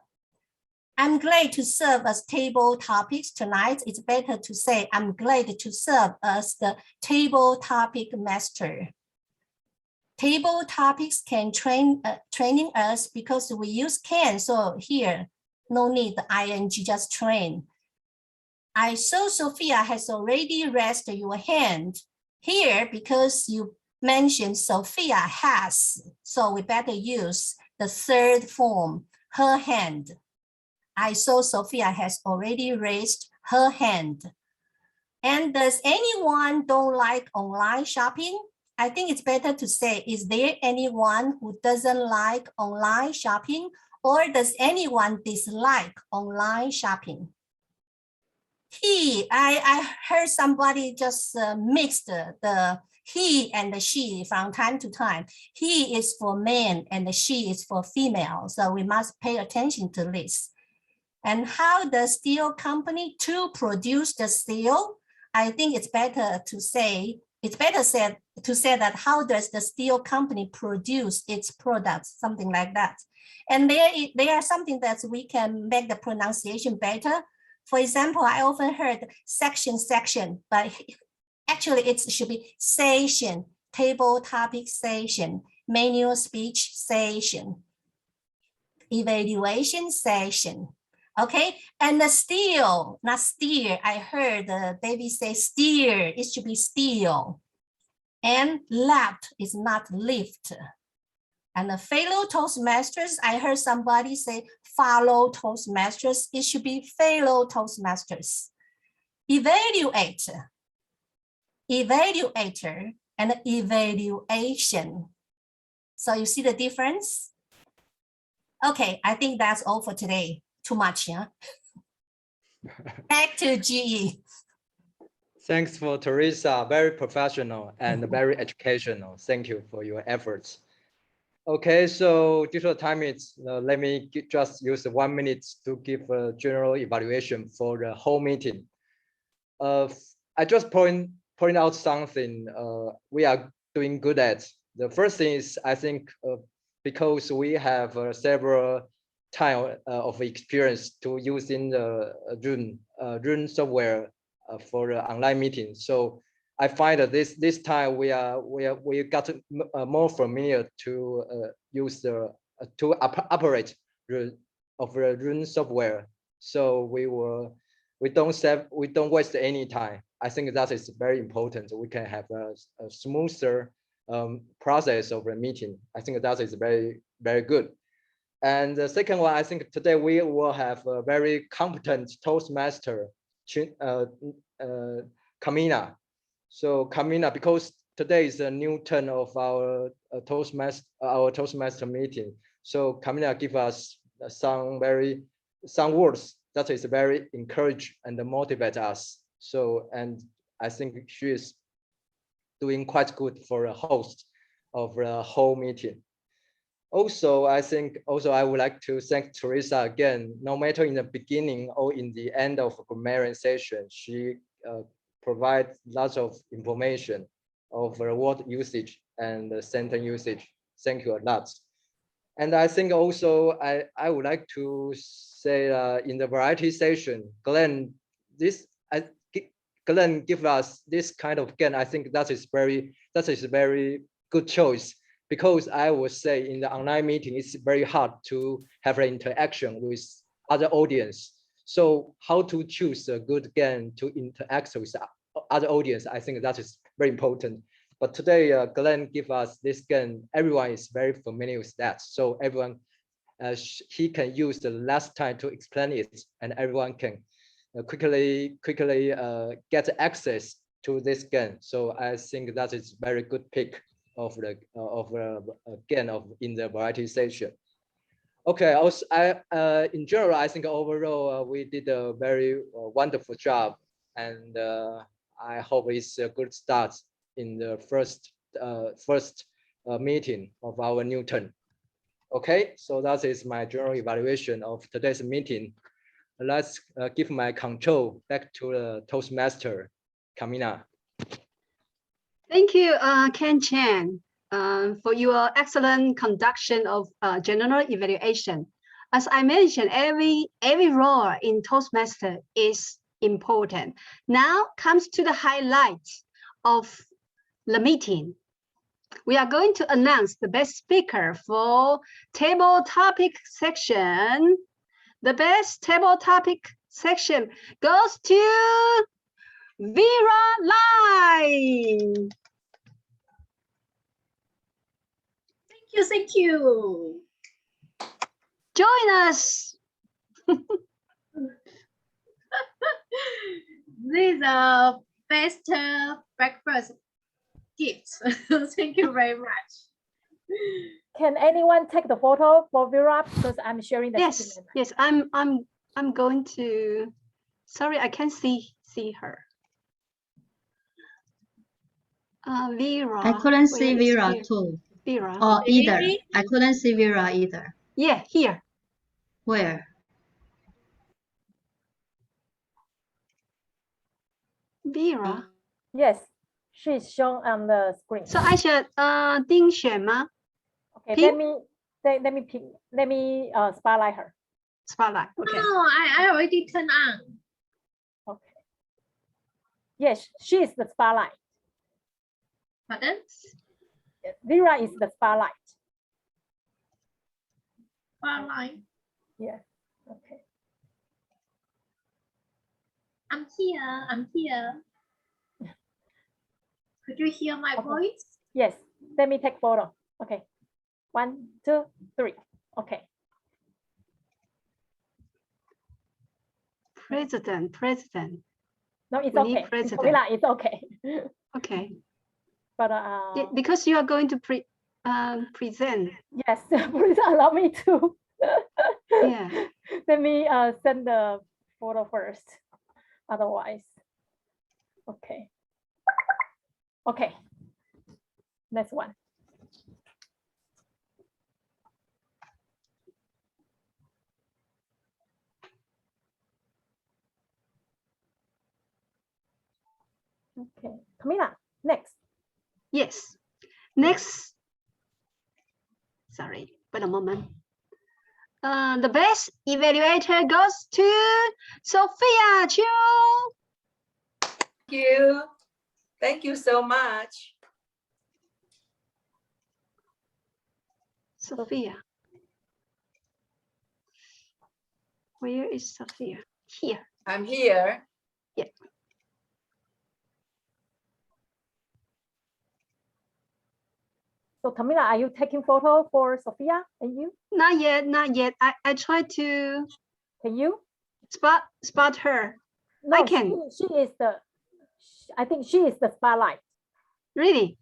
I'm glad to serve as table topics tonight. It's better to say, I'm glad to serve as the table topic master. Table topics can training us because we use can. So here, no need the ing, just train. I saw Sophia has already raised your hand here because you mentioned Sophia has, so we better use the third form, her hand. I saw Sophia has already raised her hand. And does anyone don't like online shopping? I think it's better to say, is there anyone who doesn't like online shopping, or does anyone dislike online shopping? I heard somebody just mixed the he and the she from time to time. He is for men and the she is for female. So we must pay attention to this. And how does steel company to produce the steel? I think it's better to say, that how does the steel company produce its products, something like that. And there are something that we can make the pronunciation better. For example, I often heard section, but actually it should be session, table topic session, manual speech session, evaluation session. Okay, and the steer, not steer. I heard David say steer, it should be steel. And left is not lift. And the fellow Toastmasters, I heard somebody say follow Toastmasters, it should be fellow Toastmasters. Evaluator, evaluator, and evaluation. So you see the difference? Okay, I think that's all for today. Too much, yeah? Back to GE. Thanks for Teresa, very professional and very educational. Thank you for your efforts. Okay, so due to the time, let me just use 1 minute to give a general evaluation for the whole meeting. I just point out something we are doing good at. The first thing is, I think, because we have several time of experience to using the Zoom software for the online meeting. So I find that this time we got more familiar to use the to operate the Zoom software. So we don't waste any time. I think that is very important. We can have a smoother process of the meeting. I think that is very, very good. And the second one, I think today we will have a very competent Toastmaster, Kamina. So Kamina, because today is a new turn of our Toastmaster meeting. So Kamina give us some words that is very encourage and motivate us. So, and I think she is doing quite good for a host of the whole meeting. Also, I would like to thank Teresa again. No matter in the beginning or in the end of grammar session, she provides lots of information of word usage and sentence usage. Thank you a lot. And I think also I would like to say in the variety session, Glenn give us this kind of again. I think that is very good choice. Because I would say in the online meeting, it's very hard to have an interaction with other audience. So how to choose a good game to interact with other audience, I think that is very important. But today, Glenn give us this game. Everyone is very familiar with that. So everyone, he can use the last time to explain it, and everyone can quickly get access to this game. So I think that is very good pick of in the variety session. Okay, also in general, I think overall we did a very wonderful job, and I hope it's a good start in the first meeting of our new term. Okay, so that is my general evaluation of today's meeting. Let's give my control back to the Toastmaster, Kamina. Thank you, Cheng, for your excellent conduction of general evaluation. As I mentioned, every role in Toastmaster is important. Now comes to the highlights of the meeting. We are going to announce the best speaker for table topic section. The best table topic section goes to Vira Line. you, thank you. Join us. These are best breakfast gifts. Thank you very much. Can anyone take the photo for Vira because I'm sharing the Yes, yes, I'm going to. Sorry, I can't see her. Vira. I couldn't see Where is Vira too. Vira. Or either. I couldn't see Vira either. Yeah, here. Where? Vira. Yes, she's shown on the screen. So I should Ding Xuan吗? Okay, Ping? let me spotlight her. Spotlight. Okay. No, I already turned on. Okay. Yes, she is the spotlight. Pardon? Vira is the spotlight. Spotlight. Yeah. Okay. I'm here. I'm here. Could you hear my voice? Yes. Let me take photo. Okay. 1, 2, 3. Okay. President. No, it's We okay. need president. Vira, it's okay. Okay. But because you are going to present. Yes, please allow me to. Yeah. Let me send the photo first. Otherwise, okay. Okay. Next one. Okay, Camila, next. Yes. Next. Sorry, wait a moment. The best evaluator goes to Sophia Chiu. Thank you. Thank you so much. Sophia. Where is Sophia? Here. I'm here. Yeah. So Camila, are you taking photo for Sophia and you? Not yet, not yet. I try to. Can you? Spot her. No, I can. She is the. I think she is the spotlight. Really?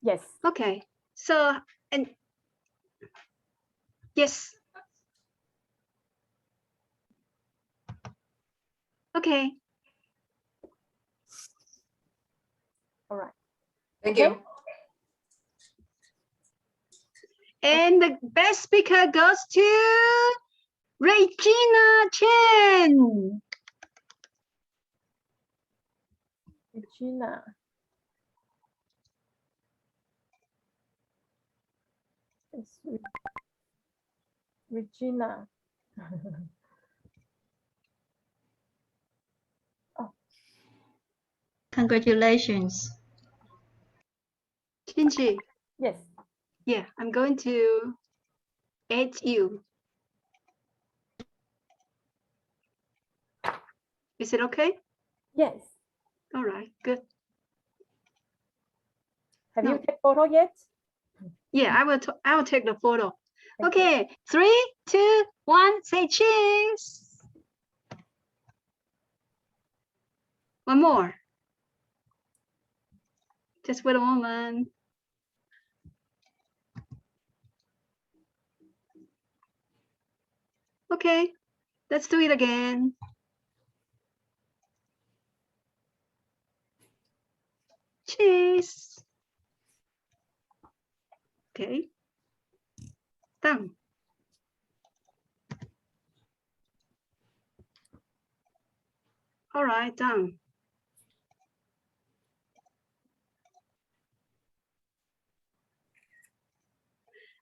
Yes. Okay. So and yes. Okay. All right. Thank you. And the best speaker goes to Regina Cheng. Regina. It's Regina. Oh. Congratulations. Chinchi. Yes. Yeah, I'm going to add you. Is it okay? Yes. All right, good. Have you taken photo yet? Yeah, I will take the photo. Okay, 3, 2, 1, say cheese. One more. Just wait a moment. Okay, let's do it again. Cheese. Okay. Done. All right, done.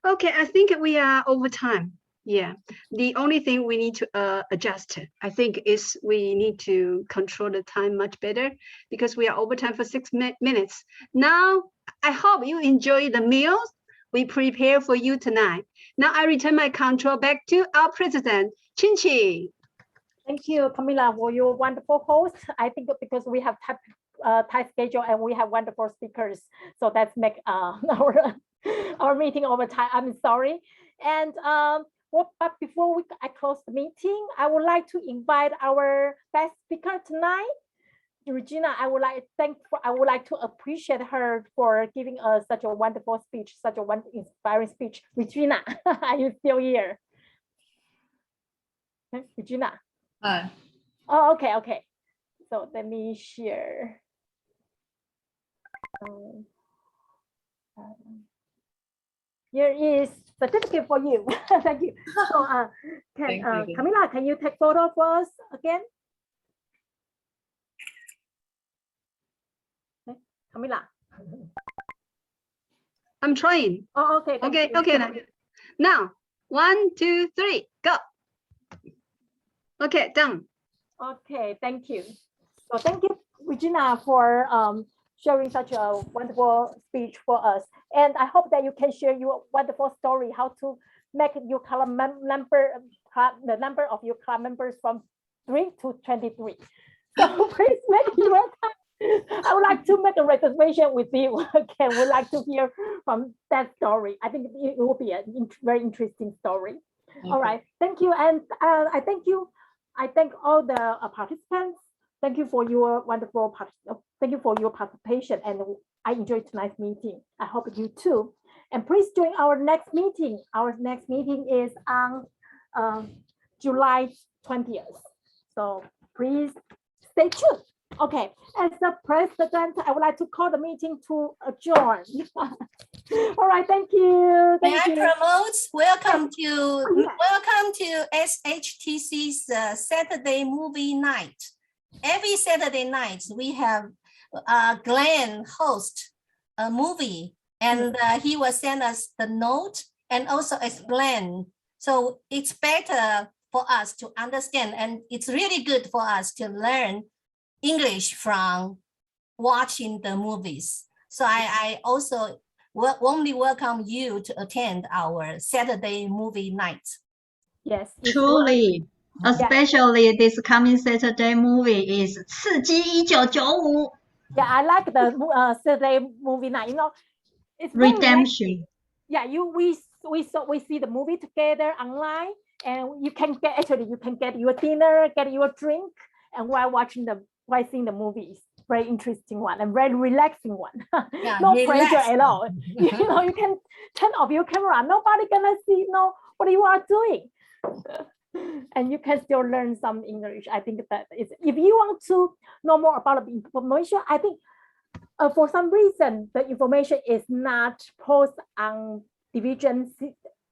Okay, I think we are over time. Yeah, the only thing we need to adjust, I think, is we need to control the time much better because we are over time for 6 minutes. Now, I hope you enjoy the meals we prepare for you tonight. Now I return my control back to our president, Chinchi. Thank you, Camila, for your wonderful host. I think because we have tight schedule and we have wonderful speakers, so that's make our our meeting over time. I'm sorry. And but before I close the meeting, I would like to invite our guest speaker tonight, Regina. I would like to appreciate her for giving us such a wonderful speech, such a inspiring speech. Regina, are you still here? Regina. Hi. Oh, okay. So let me share. Here is certificate for you. Thank you. So, Camila, can you take photo for us again? Okay. Camila. I'm trying. Oh, okay. Okay. Now, 1, 2, 3, go. Okay, done. Okay, thank you. So thank you, Regina, for sharing such a wonderful speech for us. And I hope that you can share your wonderful story, how to make your club the number of your club members from 3 to 23. So please make your time. I would like to make a reservation with you. Okay, would like to hear from that story. I think it will be a very interesting story. Okay. All right, thank you. And I thank all the participants. Thank you for your wonderful participation, and I enjoyed tonight's meeting. I hope you too. And please join our next meeting. Our next meeting is on July 20th. So please stay tuned. Okay, as the president, I would like to call the meeting to adjourn. All right, thank you. May I promote? Welcome to SYTC's Saturday movie night. Every Saturday night we have Glenn host a movie, and he will send us the note and also explain. So it's better for us to understand, and it's really good for us to learn English from watching the movies. So I also warmly welcome you to attend our Saturday movie night. Yes, truly. Especially this coming Saturday movie is 刺激1995. Yeah, I like the Saturday movie night. You know, it's redemption. Yeah, we see the movie together online, and you can get your dinner, get your drink, and while seeing the movies. Very interesting one and very relaxing one. Yeah, no pressure at all. You know, you can turn off your camera. Nobody gonna see what you are doing. And you can still learn some English. I think that is, if you want to know more about the information, I think for some reason the information is not posted on division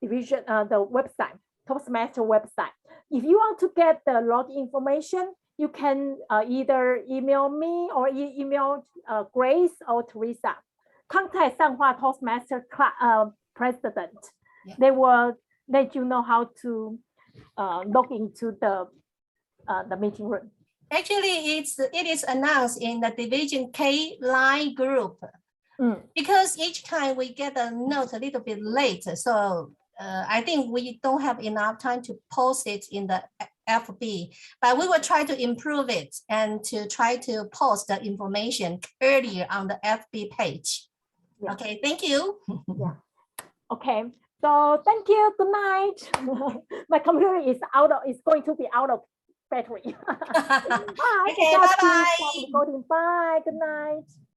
the website, Toastmaster website. If you want to get the login information, you can either email me or email Grace or Teresa. Contact Sanhua Toastmaster president. Yeah. They will let you know how to log into the meeting room. Actually, it is announced in the Division K line group. Because each time we get a note a little bit late, so I think we don't have enough time to post it in the FB, but we will try to improve it and to try to post the information earlier on the FB page. Yeah. Okay, thank you. Yeah. Okay, so thank you. Good night. My computer is going to be out of battery. Bye. Okay, bye-bye. Bye. Good night.